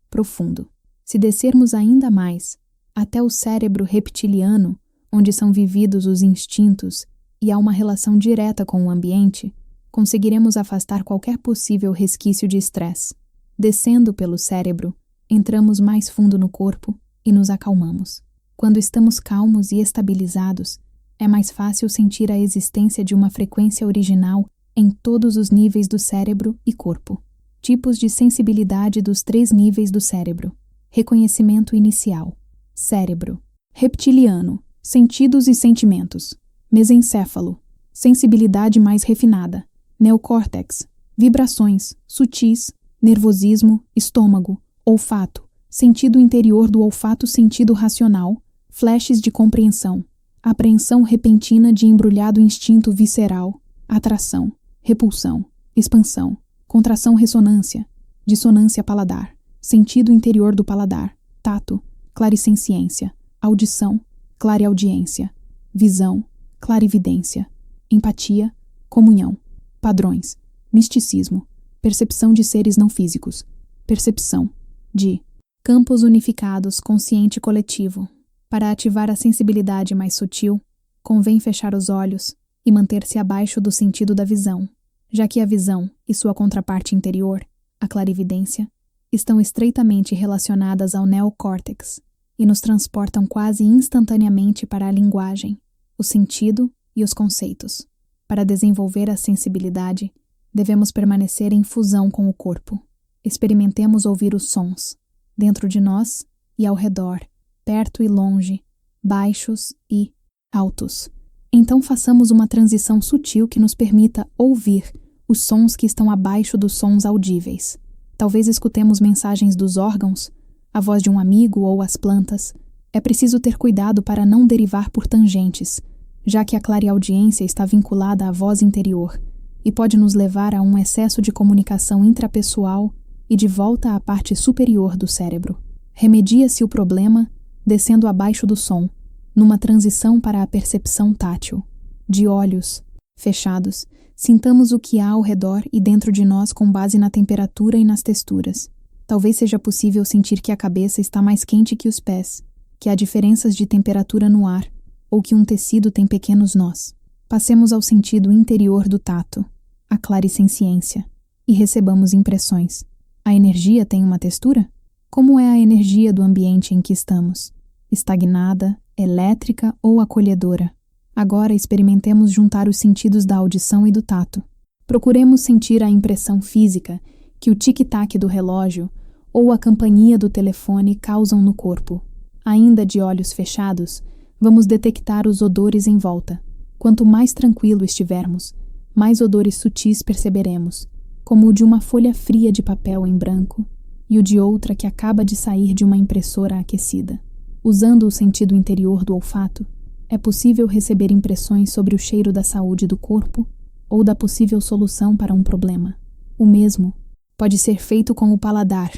profundo. Se descermos ainda mais, até o cérebro reptiliano, onde são vividos os instintos e há uma relação direta com o ambiente, conseguiremos afastar qualquer possível resquício de estresse. Descendo pelo cérebro, entramos mais fundo no corpo e nos acalmamos. Quando estamos calmos e estabilizados, é mais fácil sentir a existência de uma frequência original em todos os níveis do cérebro e corpo. Tipos de sensibilidade dos 3 níveis do cérebro. Reconhecimento inicial. Cérebro. Reptiliano. Sentidos e sentimentos. Mesencéfalo. Sensibilidade mais refinada. Neocórtex. Vibrações. Sutis. Nervosismo. Estômago. Olfato. Sentido interior do olfato. Sentido racional. Flashes de compreensão. Apreensão repentina de embrulhado instinto visceral. Atração. Repulsão. Expansão. Contração ressonância. Dissonância paladar. Sentido interior do paladar. Tato. Clarissenciência. Audição. Clareaudiência. Visão. Clarividência. Empatia. Comunhão. Padrões. Misticismo. Percepção de seres não físicos. Percepção de campos unificados consciente coletivo. Para ativar a sensibilidade mais sutil, convém fechar os olhos e manter-se abaixo do sentido da visão, já que a visão e sua contraparte interior, a clarividência, estão estreitamente relacionadas ao neocórtex e nos transportam quase instantaneamente para a linguagem, o sentido e os conceitos. Para desenvolver a sensibilidade, devemos permanecer em fusão com o corpo. Experimentemos ouvir os sons, dentro de nós e ao redor, perto e longe, baixos e altos. Então façamos uma transição sutil que nos permita ouvir os sons que estão abaixo dos sons audíveis. Talvez escutemos mensagens dos órgãos, a voz de um amigo ou as plantas. É preciso ter cuidado para não derivar por tangentes, já que a clareaudiência está vinculada à voz interior e pode nos levar a um excesso de comunicação intrapessoal e de volta à parte superior do cérebro. Remedia-se o problema descendo abaixo do som, numa transição para a percepção tátil. De olhos fechados, sintamos o que há ao redor e dentro de nós com base na temperatura e nas texturas. Talvez seja possível sentir que a cabeça está mais quente que os pés, que há diferenças de temperatura no ar, ou que um tecido tem pequenos nós. Passemos ao sentido interior do tato, a clarissenciência, e recebamos impressões. A energia tem uma textura? Como é a energia do ambiente em que estamos? Estagnada, elétrica ou acolhedora? Agora experimentemos juntar os sentidos da audição e do tato. Procuremos sentir a impressão física que o tic-tac do relógio ou a campainha do telefone causam no corpo. Ainda de olhos fechados, vamos detectar os odores em volta. Quanto mais tranquilo estivermos, mais odores sutis perceberemos, como o de uma folha fria de papel em branco e o de outra que acaba de sair de uma impressora aquecida. Usando o sentido interior do olfato, é possível receber impressões sobre o cheiro da saúde do corpo ou da possível solução para um problema. O mesmo pode ser feito com o paladar,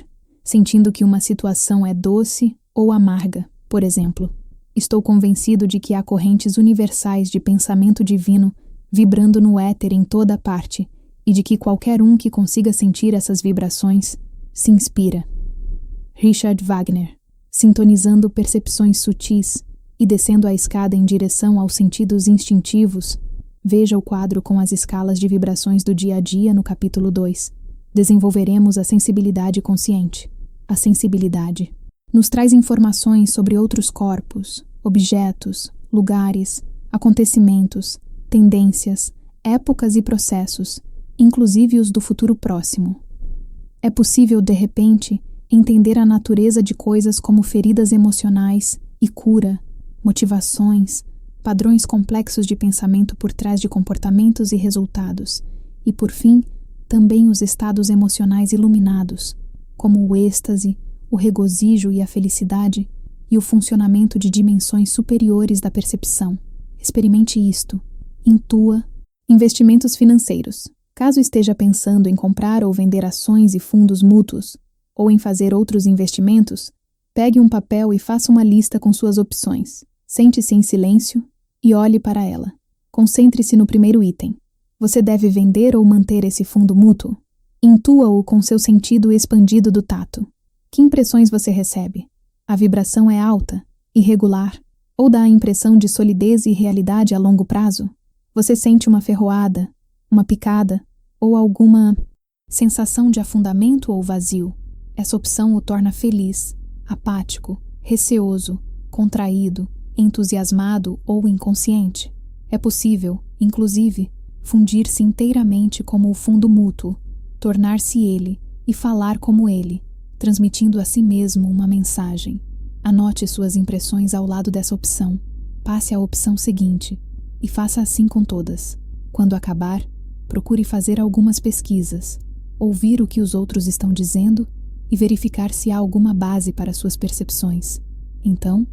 sentindo que uma situação é doce ou amarga, por exemplo. Estou convencido de que há correntes universais de pensamento divino vibrando no éter em toda parte e de que qualquer um que consiga sentir essas vibrações se inspira. Richard Wagner, sintonizando percepções sutis e descendo a escada em direção aos sentidos instintivos, veja o quadro com as escalas de vibrações do dia a dia no capítulo 2. Desenvolveremos a sensibilidade consciente. A sensibilidade nos traz informações sobre outros corpos, objetos, lugares, acontecimentos, tendências, épocas e processos, inclusive os do futuro próximo. É possível, de repente, entender a natureza de coisas como feridas emocionais e cura, motivações, padrões complexos de pensamento por trás de comportamentos e resultados, e, por fim, também os estados emocionais iluminados, como o êxtase, o regozijo e a felicidade, e o funcionamento de dimensões superiores da percepção. Experimente isto. Intua. Investimentos financeiros. Caso esteja pensando em comprar ou vender ações e fundos mútuos, ou em fazer outros investimentos, pegue um papel e faça uma lista com suas opções. Sente-se em silêncio e olhe para ela. Concentre-se no primeiro item. Você deve vender ou manter esse fundo mútuo? Intua-o com seu sentido expandido do tato. Que impressões você recebe? A vibração é alta, irregular, ou dá a impressão de solidez e realidade a longo prazo? Você sente uma ferroada, uma picada, ou alguma sensação de afundamento ou vazio? Essa opção o torna feliz, apático, receoso, contraído, entusiasmado ou inconsciente. É possível, inclusive, fundir-se inteiramente como o fundo mútuo, tornar-se ele e falar como ele, transmitindo a si mesmo uma mensagem. Anote suas impressões ao lado dessa opção. Passe à opção seguinte e faça assim com todas. Quando acabar, procure fazer algumas pesquisas, ouvir o que os outros estão dizendo e verificar se há alguma base para suas percepções. Então,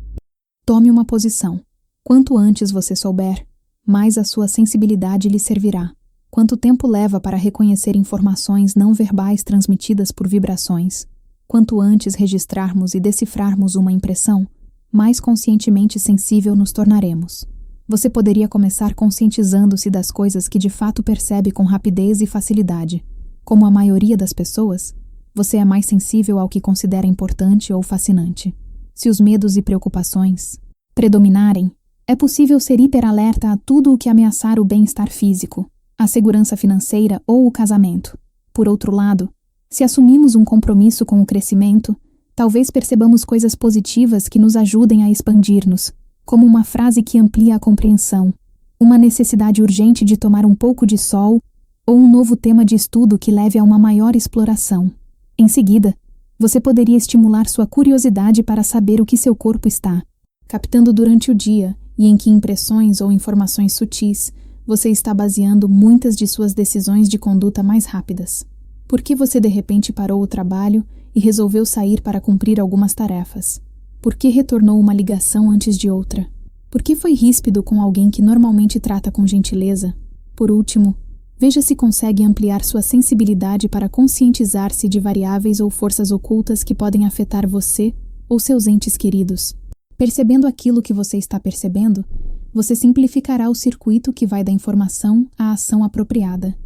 tome uma posição. Quanto antes você souber, mais a sua sensibilidade lhe servirá. Quanto tempo leva para reconhecer informações não verbais transmitidas por vibrações? Quanto antes registrarmos e decifrarmos uma impressão, mais conscientemente sensível nos tornaremos. Você poderia começar conscientizando-se das coisas que de fato percebe com rapidez e facilidade. Como a maioria das pessoas, você é mais sensível ao que considera importante ou fascinante. Se os medos e preocupações predominarem, é possível ser hiperalerta a tudo o que ameaçar o bem-estar físico, a segurança financeira ou o casamento. Por outro lado, se assumimos um compromisso com o crescimento, talvez percebamos coisas positivas que nos ajudem a expandir-nos, como uma frase que amplia a compreensão, uma necessidade urgente de tomar um pouco de sol ou um novo tema de estudo que leve a uma maior exploração. Em seguida, você poderia estimular sua curiosidade para saber o que seu corpo está captando durante o dia e em que impressões ou informações sutis você está baseando muitas de suas decisões de conduta mais rápidas. Por que você de repente parou o trabalho e resolveu sair para cumprir algumas tarefas? Por que retornou uma ligação antes de outra? Por que foi ríspido com alguém que normalmente trata com gentileza? Por último, veja se consegue ampliar sua sensibilidade para conscientizar-se de variáveis ou forças ocultas que podem afetar você ou seus entes queridos. Percebendo aquilo que você está percebendo, você simplificará o circuito que vai da informação à ação apropriada.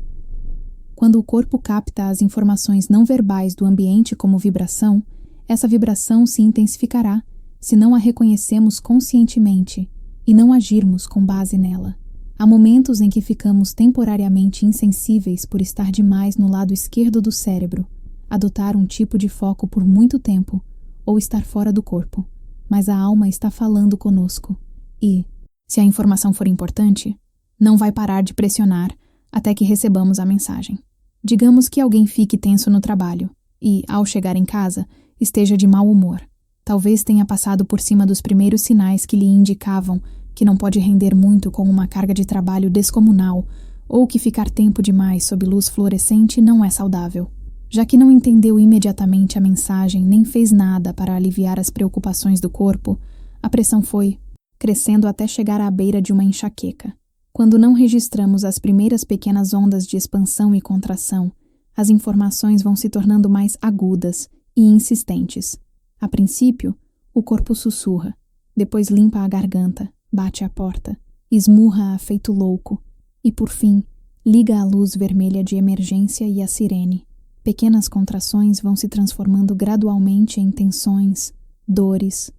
Quando o corpo capta as informações não verbais do ambiente como vibração, essa vibração se intensificará se não a reconhecemos conscientemente e não agirmos com base nela. Há momentos em que ficamos temporariamente insensíveis por estar demais no lado esquerdo do cérebro, adotar um tipo de foco por muito tempo ou estar fora do corpo, mas a alma está falando conosco e, se a informação for importante, não vai parar de pressionar até que recebamos a mensagem. Digamos que alguém fique tenso no trabalho e, ao chegar em casa, esteja de mau humor. Talvez tenha passado por cima dos primeiros sinais que lhe indicavam que não pode render muito com uma carga de trabalho descomunal ou que ficar tempo demais sob luz fluorescente não é saudável. Já que não entendeu imediatamente a mensagem nem fez nada para aliviar as preocupações do corpo, a pressão foi crescendo até chegar à beira de uma enxaqueca. Quando não registramos as primeiras pequenas ondas de expansão e contração, as informações vão se tornando mais agudas e insistentes. A princípio, o corpo sussurra: Depois limpa a garganta, bate a porta, esmurra-a feito louco e, por fim, liga a luz vermelha de emergência e a sirene. Pequenas contrações vão se transformando gradualmente em tensões, dores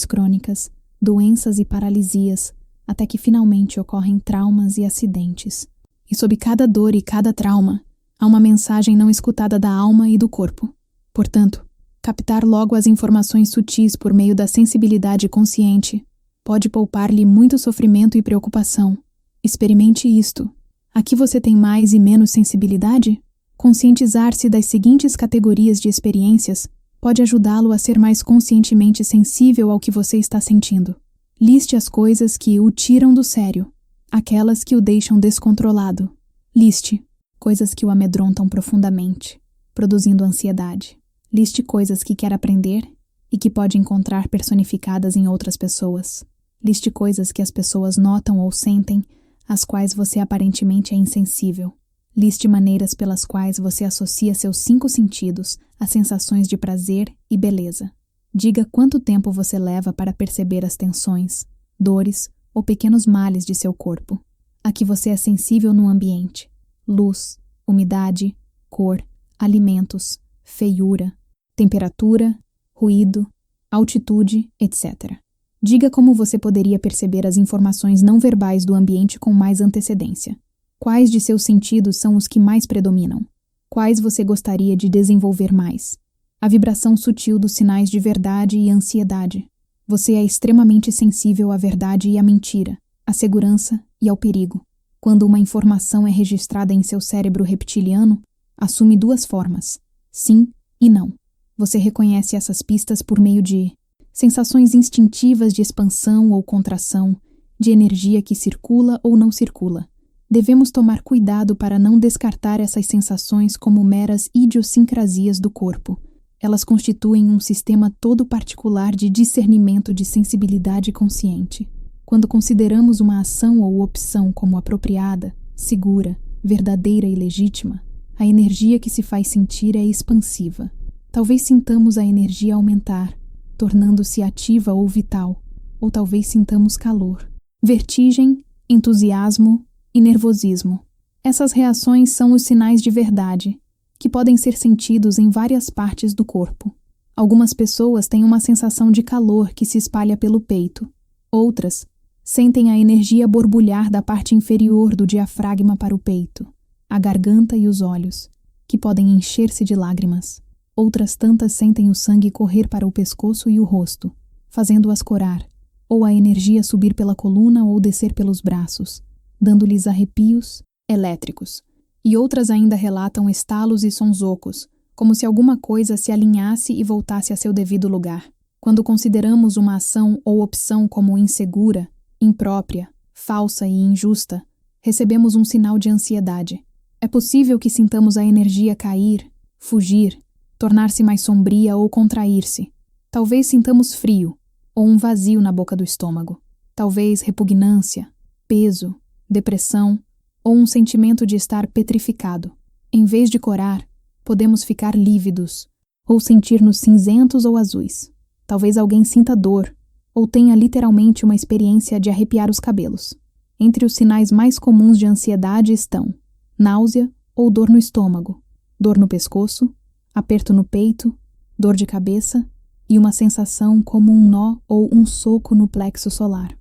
crônicas, doenças e paralisias, até que finalmente ocorrem traumas e acidentes. E sob cada dor e cada trauma, há uma mensagem não escutada da alma e do corpo. Portanto, captar logo as informações sutis por meio da sensibilidade consciente pode poupar-lhe muito sofrimento e preocupação. Experimente isto. Aqui você tem mais e menos sensibilidade? Conscientizar-se das seguintes categorias de experiências pode ajudá-lo a ser mais conscientemente sensível ao que você está sentindo. Liste as coisas que o tiram do sério, aquelas que o deixam descontrolado. Liste coisas que o amedrontam profundamente, produzindo ansiedade. Liste coisas que quer aprender e que pode encontrar personificadas em outras pessoas. Liste coisas que as pessoas notam ou sentem, às quais você aparentemente é insensível. Liste maneiras pelas quais você associa seus 5 sentidos a sensações de prazer e beleza. Diga quanto tempo você leva para perceber as tensões, dores ou pequenos males de seu corpo, a que você é sensível no ambiente: luz, umidade, cor, alimentos, feiura, temperatura, ruído, altitude, etc. Diga como você poderia perceber as informações não verbais do ambiente com mais antecedência. Quais de seus sentidos são os que mais predominam? Quais você gostaria de desenvolver mais? A vibração sutil dos sinais de verdade e ansiedade. Você é extremamente sensível à verdade e à mentira, à segurança e ao perigo. Quando uma informação é registrada em seu cérebro reptiliano, assume 2 formas: sim e não. Você reconhece essas pistas por meio de sensações instintivas de expansão ou contração, de energia que circula ou não circula. Devemos tomar cuidado para não descartar essas sensações como meras idiosincrasias do corpo. Elas constituem um sistema todo particular de discernimento de sensibilidade consciente. Quando consideramos uma ação ou opção como apropriada, segura, verdadeira e legítima, a energia que se faz sentir é expansiva. Talvez sintamos a energia aumentar, tornando-se ativa ou vital, ou talvez sintamos calor, vertigem, entusiasmo e nervosismo. Essas reações são os sinais de verdade, que podem ser sentidos em várias partes do corpo. Algumas pessoas têm uma sensação de calor que se espalha pelo peito. Outras sentem a energia borbulhar da parte inferior do diafragma para o peito, a garganta e os olhos, que podem encher-se de lágrimas. Outras tantas sentem o sangue correr para o pescoço e o rosto, fazendo-as corar, ou a energia subir pela coluna ou descer pelos braços, dando-lhes arrepios elétricos. E outras ainda relatam estalos e sons ocos, como se alguma coisa se alinhasse e voltasse a seu devido lugar. Quando consideramos uma ação ou opção como insegura, imprópria, falsa e injusta, recebemos um sinal de ansiedade. É possível que sintamos a energia cair, fugir, tornar-se mais sombria ou contrair-se. Talvez sintamos frio, ou um vazio na boca do estômago. Talvez repugnância, peso, depressão, ou um sentimento de estar petrificado. Em vez de corar, podemos ficar lívidos, ou sentir-nos cinzentos ou azuis. Talvez alguém sinta dor, ou tenha literalmente uma experiência de arrepiar os cabelos. Entre os sinais mais comuns de ansiedade estão náusea ou dor no estômago, dor no pescoço, aperto no peito, dor de cabeça e uma sensação como um nó ou um soco no plexo solar.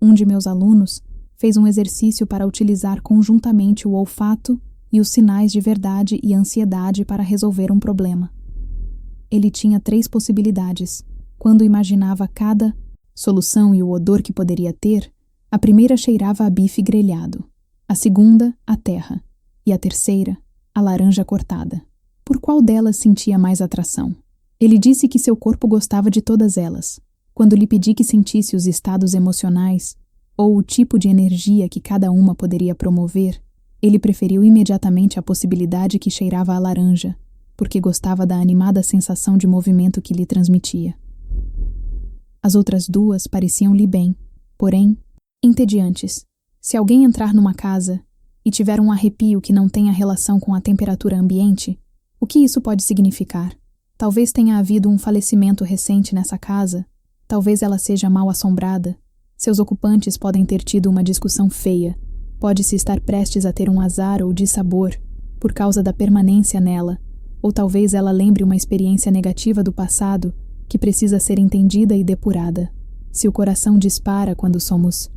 Um de meus alunos fez um exercício para utilizar conjuntamente o olfato e os sinais de verdade e ansiedade para resolver um problema. Ele tinha 3 possibilidades. Quando imaginava cada solução e o odor que poderia ter, a primeira cheirava a bife grelhado, a segunda, a terra, e a terceira, a laranja cortada. Por qual delas sentia mais atração? Ele disse que seu corpo gostava de todas elas. Quando lhe pedi que sentisse os estados emocionais ou o tipo de energia que cada uma poderia promover, ele preferiu imediatamente a possibilidade que cheirava a laranja, porque gostava da animada sensação de movimento que lhe transmitia. As outras 2 pareciam-lhe bem, porém, entediantes. Se alguém entrar numa casa e tiver um arrepio que não tenha relação com a temperatura ambiente, o que isso pode significar? Talvez tenha havido um falecimento recente nessa casa. Talvez ela seja mal assombrada. Seus ocupantes podem ter tido uma discussão feia. Pode-se estar prestes a ter um azar ou dissabor, por causa da permanência nela, ou talvez ela lembre uma experiência negativa do passado que precisa ser entendida e depurada. Se o coração dispara quando somos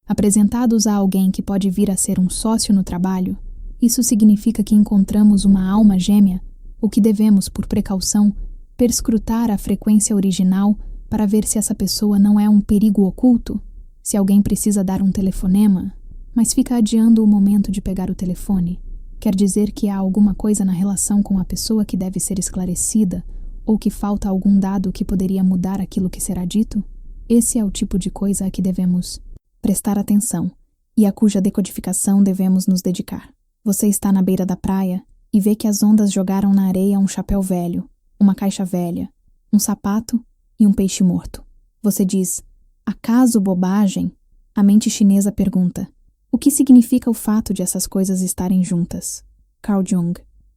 apresentados a alguém que pode vir a ser um sócio no trabalho, isso significa que encontramos uma alma gêmea, ou que devemos, por precaução, perscrutar a frequência original para ver se essa pessoa não é um perigo oculto. Se alguém precisa dar um telefonema, mas fica adiando o momento de pegar o telefone, quer dizer que há alguma coisa na relação com a pessoa que deve ser esclarecida ou que falta algum dado que poderia mudar aquilo que será dito? Esse é o tipo de coisa a que devemos prestar atenção e a cuja decodificação devemos nos dedicar. Você está na beira da praia e vê que as ondas jogaram na areia um chapéu velho, uma caixa velha, um sapato e um peixe morto. Você diz, acaso bobagem? A mente chinesa pergunta, o que significa o fato de essas coisas estarem juntas? Carl Jung.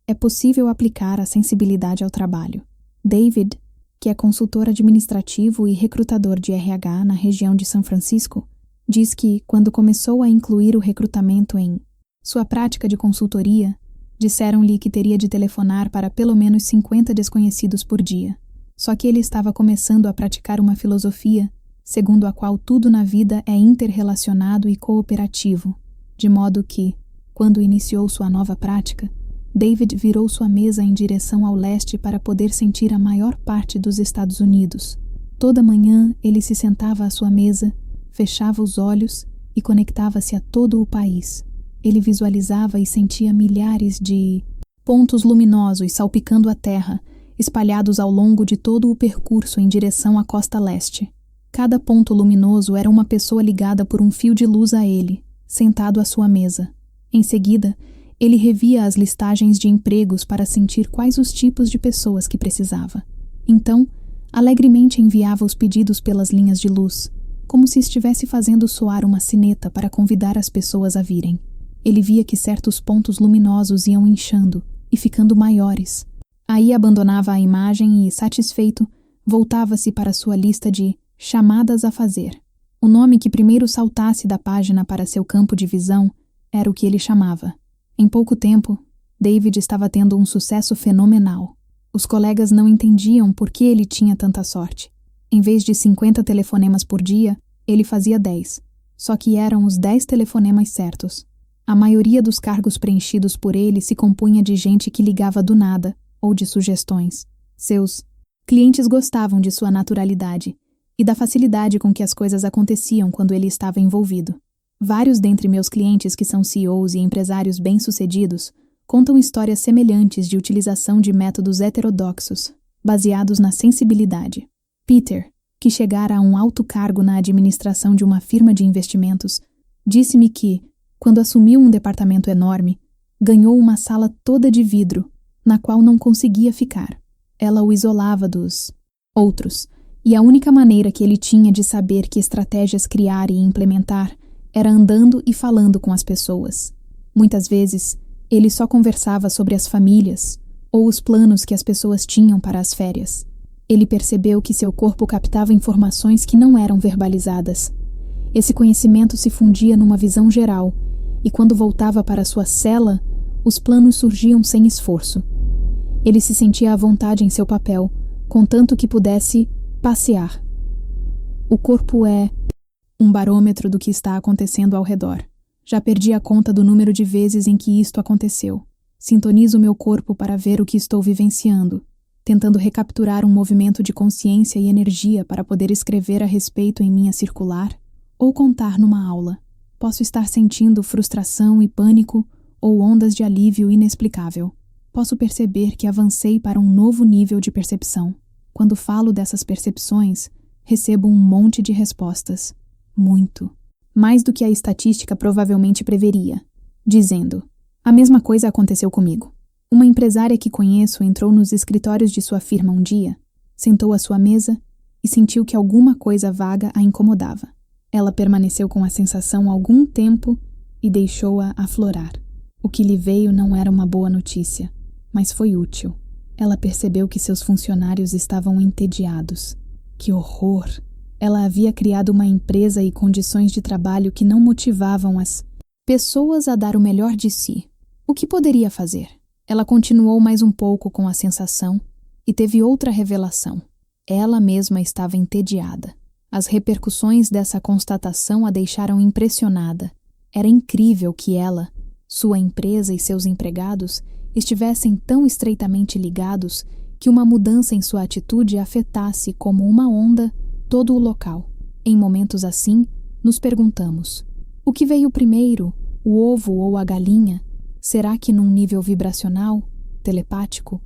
É possível aplicar a sensibilidade ao trabalho. David, que é consultor administrativo e recrutador de RH na região de São Francisco, diz que, quando começou a incluir o recrutamento em sua prática de consultoria, disseram-lhe que teria de telefonar para pelo menos 50 desconhecidos por dia. Só que ele estava começando a praticar uma filosofia segundo a qual tudo na vida é interrelacionado e cooperativo, de modo que, quando iniciou sua nova prática, David virou sua mesa em direção ao leste para poder sentir a maior parte dos Estados Unidos. Toda manhã ele se sentava à sua mesa, fechava os olhos e conectava-se a todo o país. Ele visualizava e sentia milhares de pontos luminosos salpicando a terra, espalhados ao longo de todo o percurso em direção à costa leste. Cada ponto luminoso era uma pessoa ligada por um fio de luz a ele, sentado à sua mesa. Em seguida, ele revia as listagens de empregos para sentir quais os tipos de pessoas que precisava. Então, alegremente enviava os pedidos pelas linhas de luz, como se estivesse fazendo soar uma sineta para convidar as pessoas a virem. Ele via que certos pontos luminosos iam inchando e ficando maiores. Aí abandonava a imagem e, satisfeito, voltava-se para sua lista de chamadas a fazer. O nome que primeiro saltasse da página para seu campo de visão era o que ele chamava. Em pouco tempo, David estava tendo um sucesso fenomenal. Os colegas não entendiam por que ele tinha tanta sorte. Em vez de 50 telefonemas por dia, ele fazia 10. Só que eram os 10 telefonemas certos. A maioria dos cargos preenchidos por ele se compunha de gente que ligava do nada ou de sugestões. Seus clientes gostavam de sua naturalidade e da facilidade com que as coisas aconteciam quando ele estava envolvido. Vários dentre meus clientes que são CEOs e empresários bem-sucedidos contam histórias semelhantes de utilização de métodos heterodoxos, baseados na sensibilidade. Peter, que chegara a um alto cargo na administração de uma firma de investimentos, disse-me que, quando assumiu um departamento enorme, ganhou uma sala toda de vidro, na qual não conseguia ficar. Ela o isolava dos outros, e a única maneira que ele tinha de saber que estratégias criar e implementar era andando e falando com as pessoas. Muitas vezes, ele só conversava sobre as famílias ou os planos que as pessoas tinham para as férias. Ele percebeu que seu corpo captava informações que não eram verbalizadas. Esse conhecimento se fundia numa visão geral, e quando voltava para sua cela, os planos surgiam sem esforço. Ele se sentia à vontade em seu papel, contanto que pudesse passear. O corpo é um barômetro do que está acontecendo ao redor. Já perdi a conta do número de vezes em que isto aconteceu. Sintonizo meu corpo para ver o que estou vivenciando, tentando recapturar um movimento de consciência e energia para poder escrever a respeito em minha circular ou contar numa aula. Posso estar sentindo frustração e pânico ou ondas de alívio inexplicável. Posso perceber que avancei para um novo nível de percepção. Quando falo dessas percepções, recebo um monte de respostas. Muito. Mais do que a estatística provavelmente preveria. Dizendo, a mesma coisa aconteceu comigo. Uma empresária que conheço entrou nos escritórios de sua firma um dia, sentou à sua mesa e sentiu que alguma coisa vaga a incomodava. Ela permaneceu com a sensação algum tempo e deixou-a aflorar. O que lhe veio não era uma boa notícia, mas foi útil. Ela percebeu que seus funcionários estavam entediados. Que horror! Ela havia criado uma empresa e condições de trabalho que não motivavam as pessoas a dar o melhor de si. O que poderia fazer? Ela continuou mais um pouco com a sensação e teve outra revelação. Ela mesma estava entediada. As repercussões dessa constatação a deixaram impressionada. Era incrível que ela, sua empresa e seus empregados estivessem tão estreitamente ligados que uma mudança em sua atitude afetasse como uma onda todo o local. Em momentos assim, nos perguntamos: o que veio primeiro, o ovo ou a galinha? Será que num nível vibracional, telepático?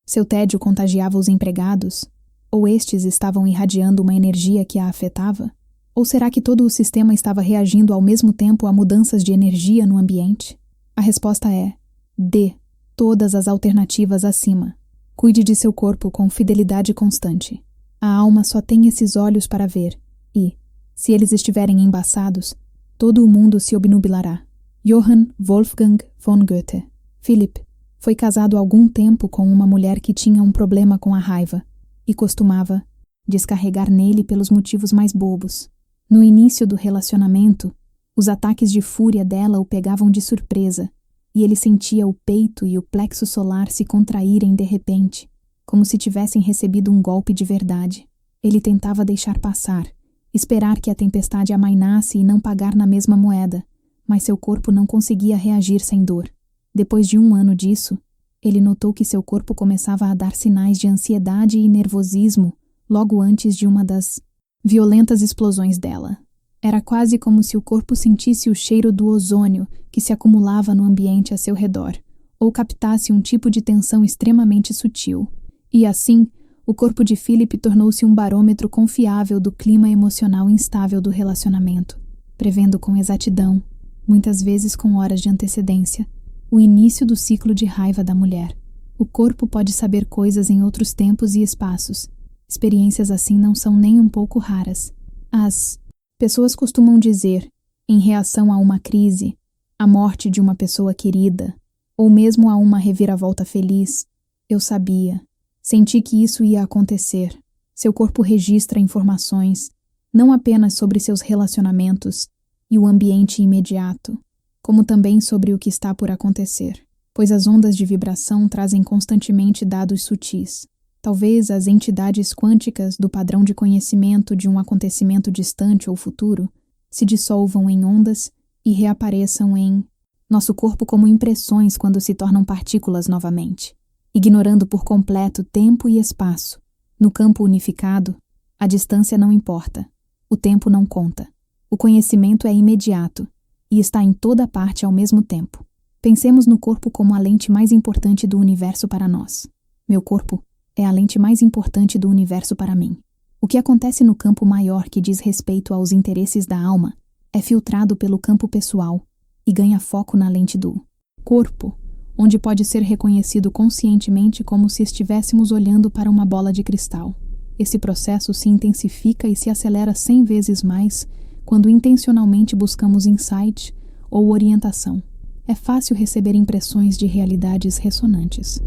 Seu tédio contagiava os empregados? Ou estes estavam irradiando uma energia que a afetava? Ou será que todo o sistema estava reagindo ao mesmo tempo a mudanças de energia no ambiente? A resposta é D. Todas as alternativas acima. Cuide de seu corpo com fidelidade constante. A alma só tem esses olhos para ver e, se eles estiverem embaçados, todo o mundo se obnubilará. Johann Wolfgang von Goethe. Philipp foi casado há algum tempo com uma mulher que tinha um problema com a raiva e costumava descarregar nele pelos motivos mais bobos. No início do relacionamento, os ataques de fúria dela o pegavam de surpresa e ele sentia o peito e o plexo solar se contraírem de repente, como se tivessem recebido um golpe de verdade. Ele tentava deixar passar, esperar que a tempestade amainasse e não pagar na mesma moeda, mas seu corpo não conseguia reagir sem dor. Depois de 1 ano disso, ele notou que seu corpo começava a dar sinais de ansiedade e nervosismo logo antes de uma das violentas explosões dela. Era quase como se o corpo sentisse o cheiro do ozônio que se acumulava no ambiente a seu redor, ou captasse um tipo de tensão extremamente sutil. E assim, o corpo de Philipp tornou-se um barômetro confiável do clima emocional instável do relacionamento, prevendo com exatidão, muitas vezes com horas de antecedência, o início do ciclo de raiva da mulher. O corpo pode saber coisas em outros tempos e espaços. Experiências assim não são nem um pouco raras. As pessoas costumam dizer, em reação a uma crise, a morte de uma pessoa querida, ou mesmo a uma reviravolta feliz: eu sabia, senti que isso ia acontecer. Seu corpo registra informações, não apenas sobre seus relacionamentos e o ambiente imediato, como também sobre o que está por acontecer, pois as ondas de vibração trazem constantemente dados sutis. Talvez as entidades quânticas do padrão de conhecimento de um acontecimento distante ou futuro se dissolvam em ondas e reapareçam em nosso corpo como impressões quando se tornam partículas novamente, ignorando por completo tempo e espaço. No campo unificado, a distância não importa, o tempo não conta. O conhecimento é imediato e está em toda parte ao mesmo tempo. Pensemos no corpo como a lente mais importante do universo para nós. Meu corpo é a lente mais importante do universo para mim. O que acontece no campo maior que diz respeito aos interesses da alma é filtrado pelo campo pessoal e ganha foco na lente do corpo, onde pode ser reconhecido conscientemente como se estivéssemos olhando para uma bola de cristal. Esse processo se intensifica e se acelera 100 vezes mais quando intencionalmente buscamos insight ou orientação. É fácil receber impressões de realidades ressonantes.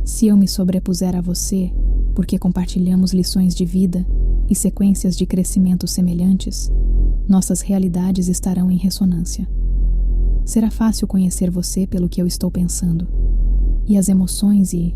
Se eu me sobrepuser a você, porque compartilhamos lições de vida e sequências de crescimento semelhantes, nossas realidades estarão em ressonância. Será fácil conhecer você pelo que eu estou pensando, e as emoções e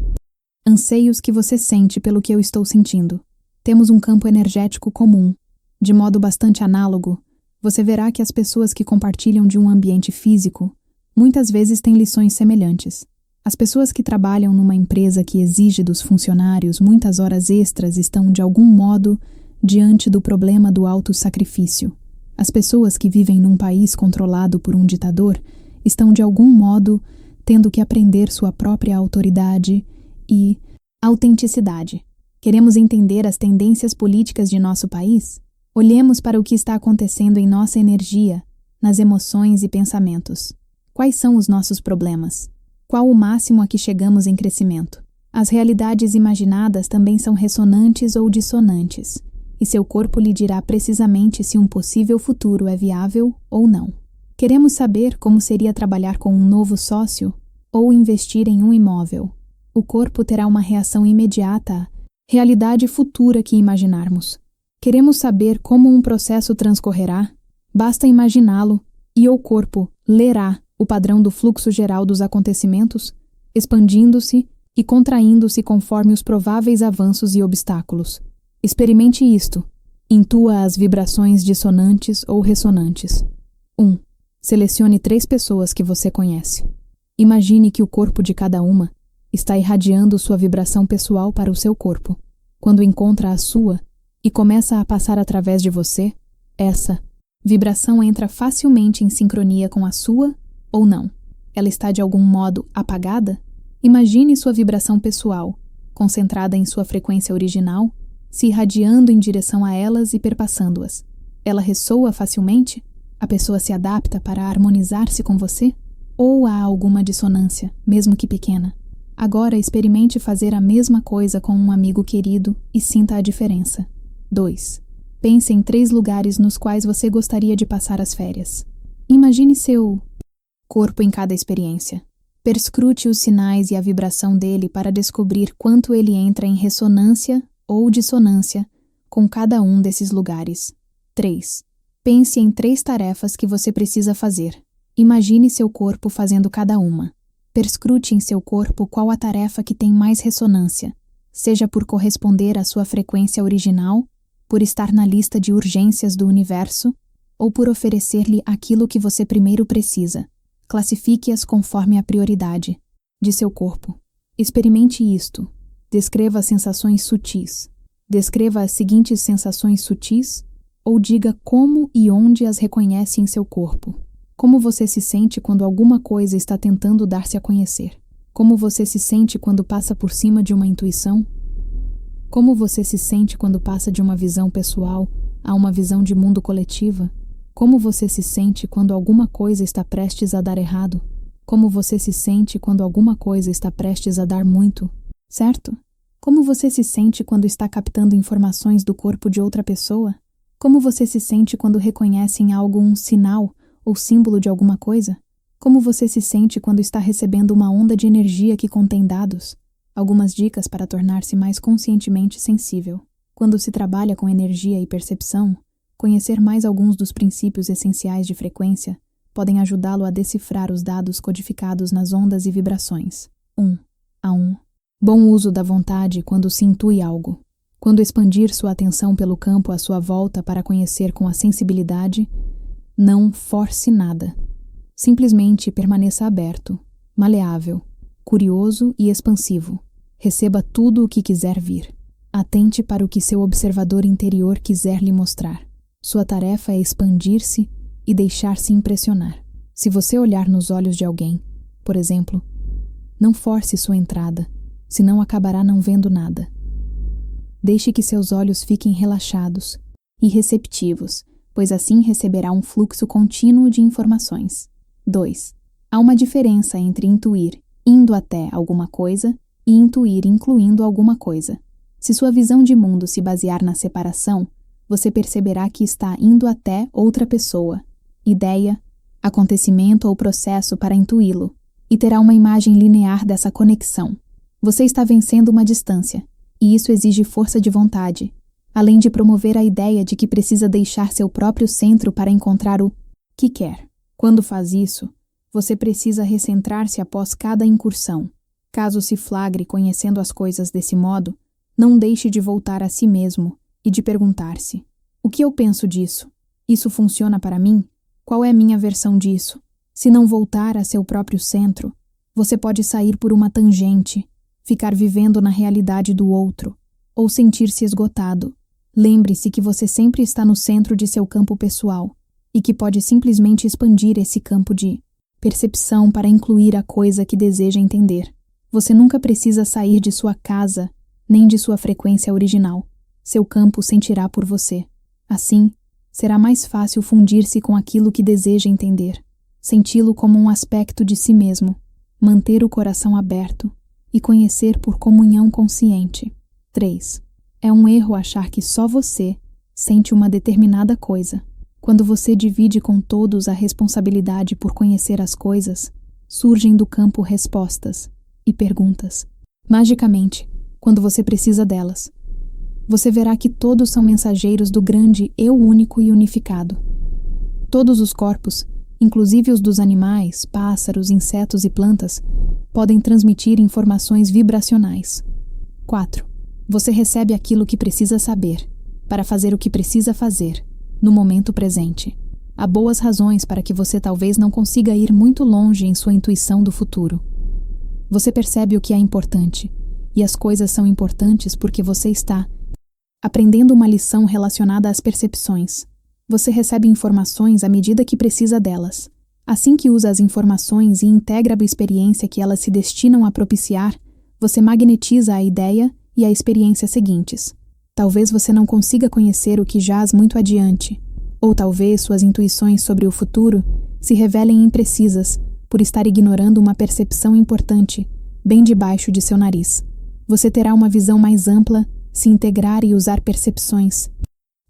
anseios que você sente pelo que eu estou sentindo. Temos um campo energético comum. De modo bastante análogo, você verá que as pessoas que compartilham de um ambiente físico muitas vezes têm lições semelhantes. As pessoas que trabalham numa empresa que exige dos funcionários muitas horas extras estão, de algum modo, diante do problema do autossacrifício. As pessoas que vivem num país controlado por um ditador estão, de algum modo, tendo que aprender sua própria autoridade e autenticidade. Queremos entender as tendências políticas de nosso país? Olhemos para o que está acontecendo em nossa energia, nas emoções e pensamentos. Quais são os nossos problemas? Qual o máximo a que chegamos em crescimento? As realidades imaginadas também são ressonantes ou dissonantes, e seu corpo lhe dirá precisamente se um possível futuro é viável ou não. Queremos saber como seria trabalhar com um novo sócio ou investir em um imóvel. O corpo terá uma reação imediata à realidade futura que imaginarmos. Queremos saber como um processo transcorrerá? Basta imaginá-lo e o corpo lerá o padrão do fluxo geral dos acontecimentos, expandindo-se e contraindo-se conforme os prováveis avanços e obstáculos. Experimente isto. Intua as vibrações dissonantes ou ressonantes. 1. Selecione 3 pessoas que você conhece. Imagine que o corpo de cada uma está irradiando sua vibração pessoal para o seu corpo. Quando encontra a sua e começa a passar através de você, essa vibração entra facilmente em sincronia com a sua ou não. Ela está de algum modo apagada? Imagine sua vibração pessoal, concentrada em sua frequência original, se irradiando em direção a elas e perpassando-as. Ela ressoa facilmente? A pessoa se adapta para harmonizar-se com você? Ou há alguma dissonância, mesmo que pequena? Agora experimente fazer a mesma coisa com um amigo querido e sinta a diferença. 2. Pense em 3 lugares nos quais você gostaria de passar as férias. Imagine seu corpo em cada experiência. Perscrute os sinais e a vibração dele para descobrir quanto ele entra em ressonância ou dissonância com cada um desses lugares. 3. Pense em 3 tarefas que você precisa fazer. Imagine seu corpo fazendo cada uma. Perscrute em seu corpo qual a tarefa que tem mais ressonância, seja por corresponder à sua frequência original, por estar na lista de urgências do universo, ou por oferecer-lhe aquilo que você primeiro precisa. Classifique-as conforme a prioridade de seu corpo. Experimente isto. Descreva as sensações sutis. Descreva as seguintes sensações sutis, ou diga como e onde as reconhece em seu corpo. Como você se sente quando alguma coisa está tentando dar-se a conhecer? Como você se sente quando passa por cima de uma intuição? Como você se sente quando passa de uma visão pessoal a uma visão de mundo coletiva? Como você se sente quando alguma coisa está prestes a dar errado? Como você se sente quando alguma coisa está prestes a dar muito? Certo? Como você se sente quando está captando informações do corpo de outra pessoa? Como você se sente quando reconhece em algo um sinal ou símbolo de alguma coisa? Como você se sente quando está recebendo uma onda de energia que contém dados? Algumas dicas para tornar-se mais conscientemente sensível. Quando se trabalha com energia e percepção, conhecer mais alguns dos princípios essenciais de frequência podem ajudá-lo a decifrar os dados codificados nas ondas e vibrações. 1 a 1. Bom uso da vontade quando se intui algo. Quando expandir sua atenção pelo campo à sua volta para conhecer com a sensibilidade, não force nada. Simplesmente permaneça aberto, maleável, curioso e expansivo. Receba tudo o que quiser vir. Atente para o que seu observador interior quiser lhe mostrar. Sua tarefa é expandir-se e deixar-se impressionar. Se você olhar nos olhos de alguém, por exemplo, não force sua entrada, senão acabará não vendo nada. Deixe que seus olhos fiquem relaxados e receptivos, pois assim receberá um fluxo contínuo de informações. 2. Há uma diferença entre intuir indo até alguma coisa e intuir incluindo alguma coisa. Se sua visão de mundo se basear na separação, você perceberá que está indo até outra pessoa, ideia, acontecimento ou processo para intuí-lo, e terá uma imagem linear dessa conexão. Você está vencendo uma distância, e isso exige força de vontade, além de promover a ideia de que precisa deixar seu próprio centro para encontrar o que quer. Quando faz isso, você precisa recentrar-se após cada incursão. Caso se flagre conhecendo as coisas desse modo, não deixe de voltar a si mesmo e de perguntar-se: o que eu penso disso? Isso funciona para mim? Qual é minha versão disso? Se não voltar a seu próprio centro, você pode sair por uma tangente, ficar vivendo na realidade do outro, ou sentir-se esgotado. Lembre-se que você sempre está no centro de seu campo pessoal e que pode simplesmente expandir esse campo de percepção para incluir a coisa que deseja entender. Você nunca precisa sair de sua casa, nem de sua frequência original. Seu campo sentirá por você. Assim, será mais fácil fundir-se com aquilo que deseja entender, senti-lo como um aspecto de si mesmo, manter o coração aberto e conhecer por comunhão consciente. 3. É um erro achar que só você sente uma determinada coisa. Quando você divide com todos a responsabilidade por conhecer as coisas, surgem do campo respostas e perguntas, magicamente, quando você precisa delas. você verá que todos são mensageiros do grande Eu único e unificado. Todos os corpos, inclusive os dos animais, pássaros, insetos e plantas, podem transmitir informações vibracionais. 4. Você recebe aquilo que precisa saber, para fazer o que precisa fazer, no momento presente. Há boas razões para que você talvez não consiga ir muito longe em sua intuição do futuro. Você percebe o que é importante, e as coisas são importantes porque você está aprendendo uma lição relacionada às percepções. Você recebe informações à medida que precisa delas. Assim que usa as informações e integra a experiência que elas se destinam a propiciar, você magnetiza a ideia e a experiência seguintes. Talvez você não consiga conhecer o que jaz muito adiante, ou talvez suas intuições sobre o futuro se revelem imprecisas por estar ignorando uma percepção importante, bem debaixo de seu nariz. Você terá uma visão mais ampla se integrar e usar percepções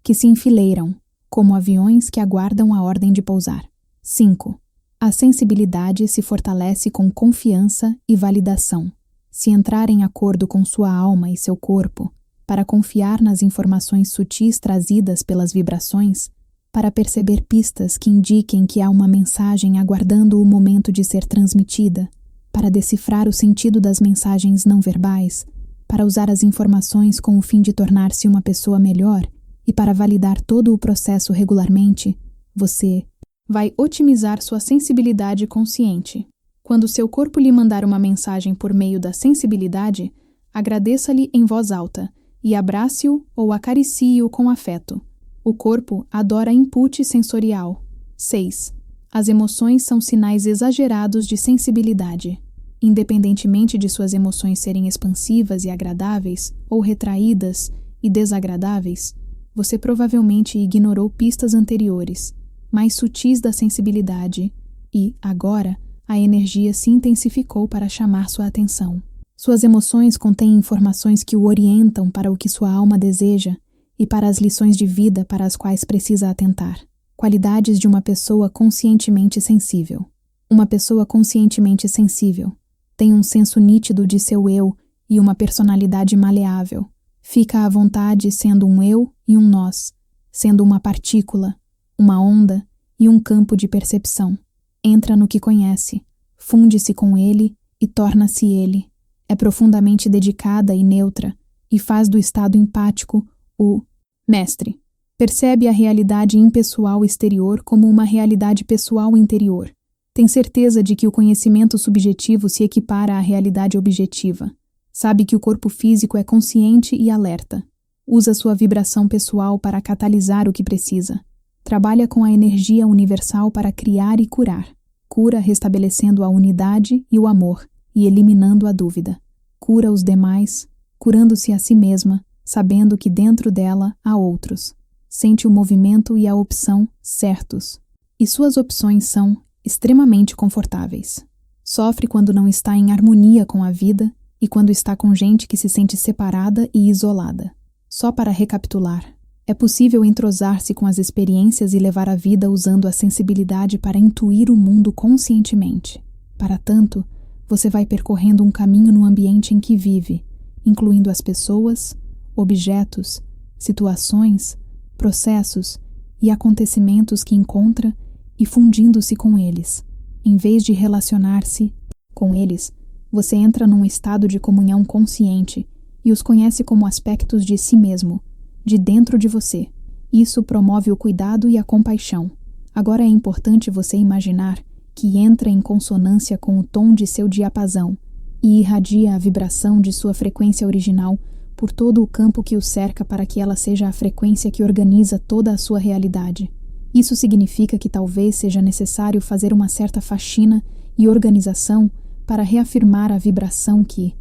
que se enfileiram, como aviões que aguardam a ordem de pousar. 5. A sensibilidade se fortalece com confiança e validação. Se entrar em acordo com sua alma e seu corpo, para confiar nas informações sutis trazidas pelas vibrações, para perceber pistas que indiquem que há uma mensagem aguardando o momento de ser transmitida, para decifrar o sentido das mensagens não verbais, para usar as informações com o fim de tornar-se uma pessoa melhor e para validar todo o processo regularmente, você vai otimizar sua sensibilidade consciente. Quando seu corpo lhe mandar uma mensagem por meio da sensibilidade, agradeça-lhe em voz alta e abrace-o ou acaricie-o com afeto. O corpo adora input sensorial. 6. As emoções são sinais exagerados de sensibilidade. Independentemente de suas emoções serem expansivas e agradáveis, ou retraídas e desagradáveis, você provavelmente ignorou pistas anteriores, mais sutis da sensibilidade, e, agora, a energia se intensificou para chamar sua atenção. Suas emoções contêm informações que o orientam para o que sua alma deseja e para as lições de vida para as quais precisa atentar. Qualidades de uma pessoa conscientemente sensível. Uma pessoa conscientemente sensível tem um senso nítido de seu eu e uma personalidade maleável. Fica à vontade sendo um eu e um nós, sendo uma partícula, uma onda e um campo de percepção. Entra no que conhece, funde-se com ele e torna-se ele. É profundamente dedicada e neutra e faz do estado empático o mestre. Percebe a realidade impessoal exterior como uma realidade pessoal interior. Tem certeza de que o conhecimento subjetivo se equipara à realidade objetiva. Sabe que o corpo físico é consciente e alerta. Usa sua vibração pessoal para catalisar o que precisa. Trabalha com a energia universal para criar e curar. Cura restabelecendo a unidade e o amor e eliminando a dúvida. Cura os demais, curando-se a si mesma, sabendo que dentro dela há outros. Sente o movimento e a opção certos. E suas opções são extremamente confortáveis. Sofre quando não está em harmonia com a vida e quando está com gente que se sente separada e isolada. Só para recapitular, é possível entrosar-se com as experiências e levar a vida usando a sensibilidade para intuir o mundo conscientemente. Para tanto, você vai percorrendo um caminho no ambiente em que vive, incluindo as pessoas, objetos, situações, processos e acontecimentos que encontra e fundindo-se com eles. Em vez de relacionar-se com eles, você entra num estado de comunhão consciente e os conhece como aspectos de si mesmo, de dentro de você. Isso promove o cuidado e a compaixão. Agora é importante você imaginar que entra em consonância com o tom de seu diapasão e irradia a vibração de sua frequência original por todo o campo que o cerca para que ela seja a frequência que organiza toda a sua realidade. Isso significa que talvez seja necessário fazer uma certa faxina e organização para reafirmar a vibração que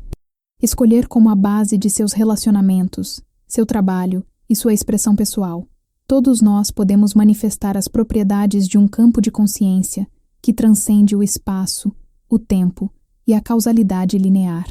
escolher como a base de seus relacionamentos, seu trabalho e sua expressão pessoal. Todos nós podemos manifestar as propriedades de um campo de consciência que transcende o espaço, o tempo e a causalidade linear.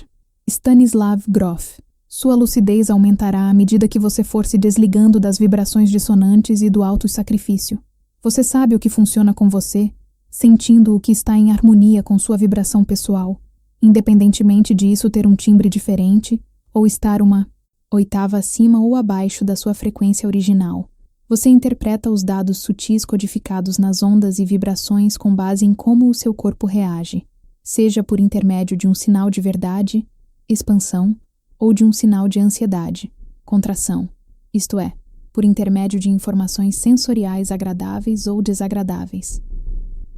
Stanislav Grof. Sua lucidez aumentará à medida que você for se desligando das vibrações dissonantes e do auto-sacrifício. Você sabe o que funciona com você, sentindo o que está em harmonia com sua vibração pessoal, independentemente de isso ter um timbre diferente ou estar uma oitava acima ou abaixo da sua frequência original. Você interpreta os dados sutis codificados nas ondas e vibrações com base em como o seu corpo reage, seja por intermédio de um sinal de verdade, expansão, ou de um sinal de ansiedade, contração, isto é, por intermédio de informações sensoriais agradáveis ou desagradáveis.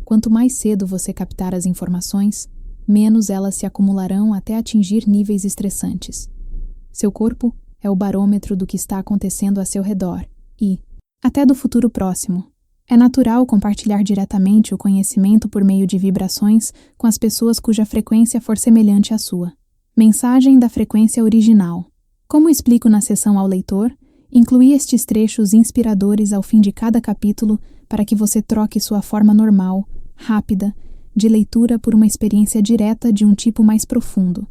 Quanto mais cedo você captar as informações, menos elas se acumularão até atingir níveis estressantes. Seu corpo é o barômetro do que está acontecendo a seu redor e, até do futuro próximo, é natural compartilhar diretamente o conhecimento por meio de vibrações com as pessoas cuja frequência for semelhante à sua. Mensagem da frequência original. Como explico na seção ao leitor, incluí estes trechos inspiradores ao fim de cada capítulo para que você troque sua forma normal, rápida, de leitura por uma experiência direta de um tipo mais profundo.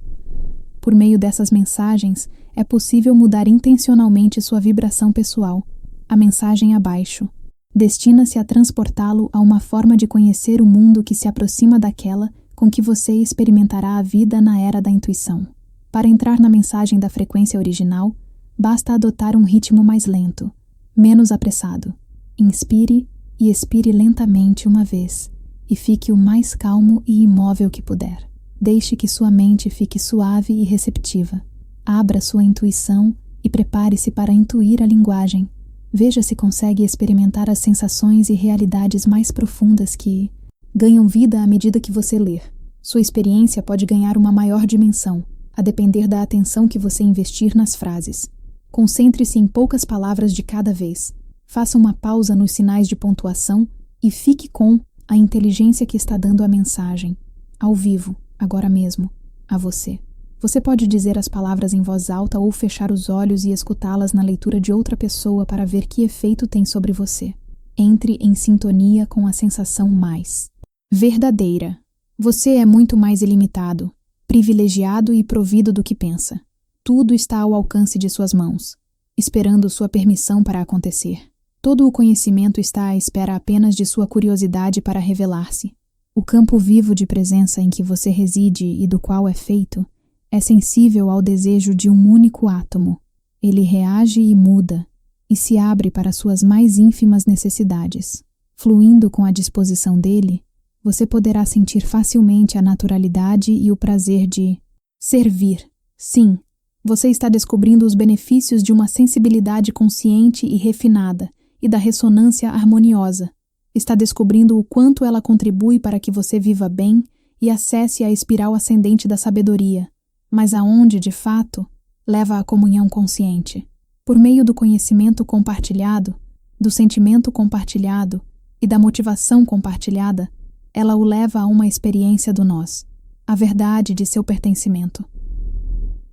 Por meio dessas mensagens, é possível mudar intencionalmente sua vibração pessoal. A mensagem abaixo destina-se a transportá-lo a uma forma de conhecer o mundo que se aproxima daquela com que você experimentará a vida na era da intuição. Para entrar na mensagem da frequência original, basta adotar um ritmo mais lento, menos apressado. Inspire e expire lentamente uma vez, e fique o mais calmo e imóvel que puder. Deixe que sua mente fique suave e receptiva. Abra sua intuição e prepare-se para intuir a linguagem. Veja se consegue experimentar as sensações e realidades mais profundas que ganham vida à medida que você ler. Sua experiência pode ganhar uma maior dimensão, a depender da atenção que você investir nas frases. Concentre-se em poucas palavras de cada vez. Faça uma pausa nos sinais de pontuação e fique com a inteligência que está dando a mensagem, ao vivo, agora mesmo, a você. Você pode dizer as palavras em voz alta ou fechar os olhos e escutá-las na leitura de outra pessoa para ver que efeito tem sobre você. Entre em sintonia com a sensação mais verdadeira. Você é muito mais ilimitado, privilegiado e provido do que pensa. Tudo está ao alcance de suas mãos, esperando sua permissão para acontecer. Todo o conhecimento está à espera apenas de sua curiosidade para revelar-se. O campo vivo de presença em que você reside e do qual é feito é sensível ao desejo de um único átomo. Ele reage e muda, e se abre para suas mais ínfimas necessidades. Fluindo com a disposição dele, você poderá sentir facilmente a naturalidade e o prazer de servir. Sim, você está descobrindo os benefícios de uma sensibilidade consciente e refinada e da ressonância harmoniosa. Está descobrindo o quanto ela contribui para que você viva bem e acesse a espiral ascendente da sabedoria, mas aonde, de fato, leva a comunhão consciente. Por meio do conhecimento compartilhado, do sentimento compartilhado e da motivação compartilhada, ela o leva a uma experiência do nós, a verdade de seu pertencimento.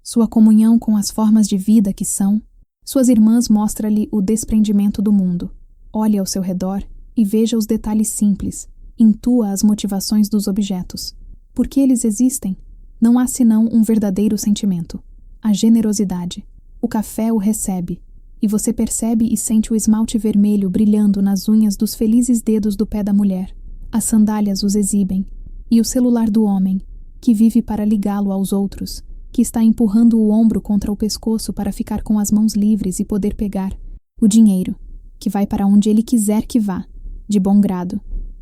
Sua comunhão com as formas de vida que são, suas irmãs mostra-lhe o desprendimento do mundo. Olhe ao seu redor e veja os detalhes simples, intua as motivações dos objetos. Por que eles existem? Não há senão um verdadeiro sentimento, a generosidade. O café o recebe, e você percebe e sente o esmalte vermelho brilhando nas unhas dos felizes dedos do pé da mulher. As sandálias os exibem, e o celular do homem, que vive para ligá-lo aos outros, que está empurrando o ombro contra o pescoço para ficar com as mãos livres e poder pegar. O dinheiro, que vai para onde ele quiser que vá, de bom grado,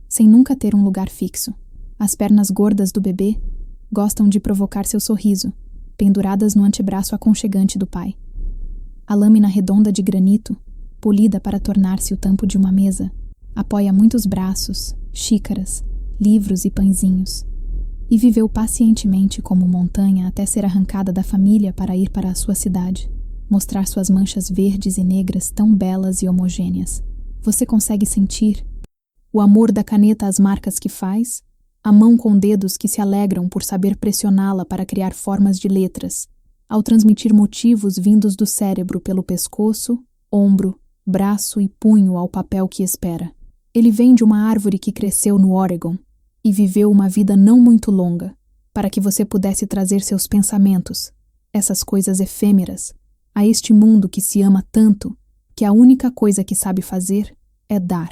sem nunca ter um lugar fixo. As pernas gordas do bebê gostam de provocar seu sorriso, penduradas no antebraço aconchegante do pai. A lâmina redonda de granito, polida para tornar-se o tampo de uma mesa, apoia muitos braços, xícaras, livros e pãezinhos, e viveu pacientemente como montanha até ser arrancada da família para ir para a sua cidade, mostrar suas manchas verdes e negras tão belas e homogêneas. Você consegue sentir o amor da caneta às marcas que faz, a mão com dedos que se alegram por saber pressioná-la para criar formas de letras, ao transmitir motivos vindos do cérebro pelo pescoço, ombro, braço e punho ao papel que espera. Ele vem de uma árvore que cresceu no Oregon e viveu uma vida não muito longa, para que você pudesse trazer seus pensamentos, essas coisas efêmeras, a este mundo que se ama tanto que a única coisa que sabe fazer é dar.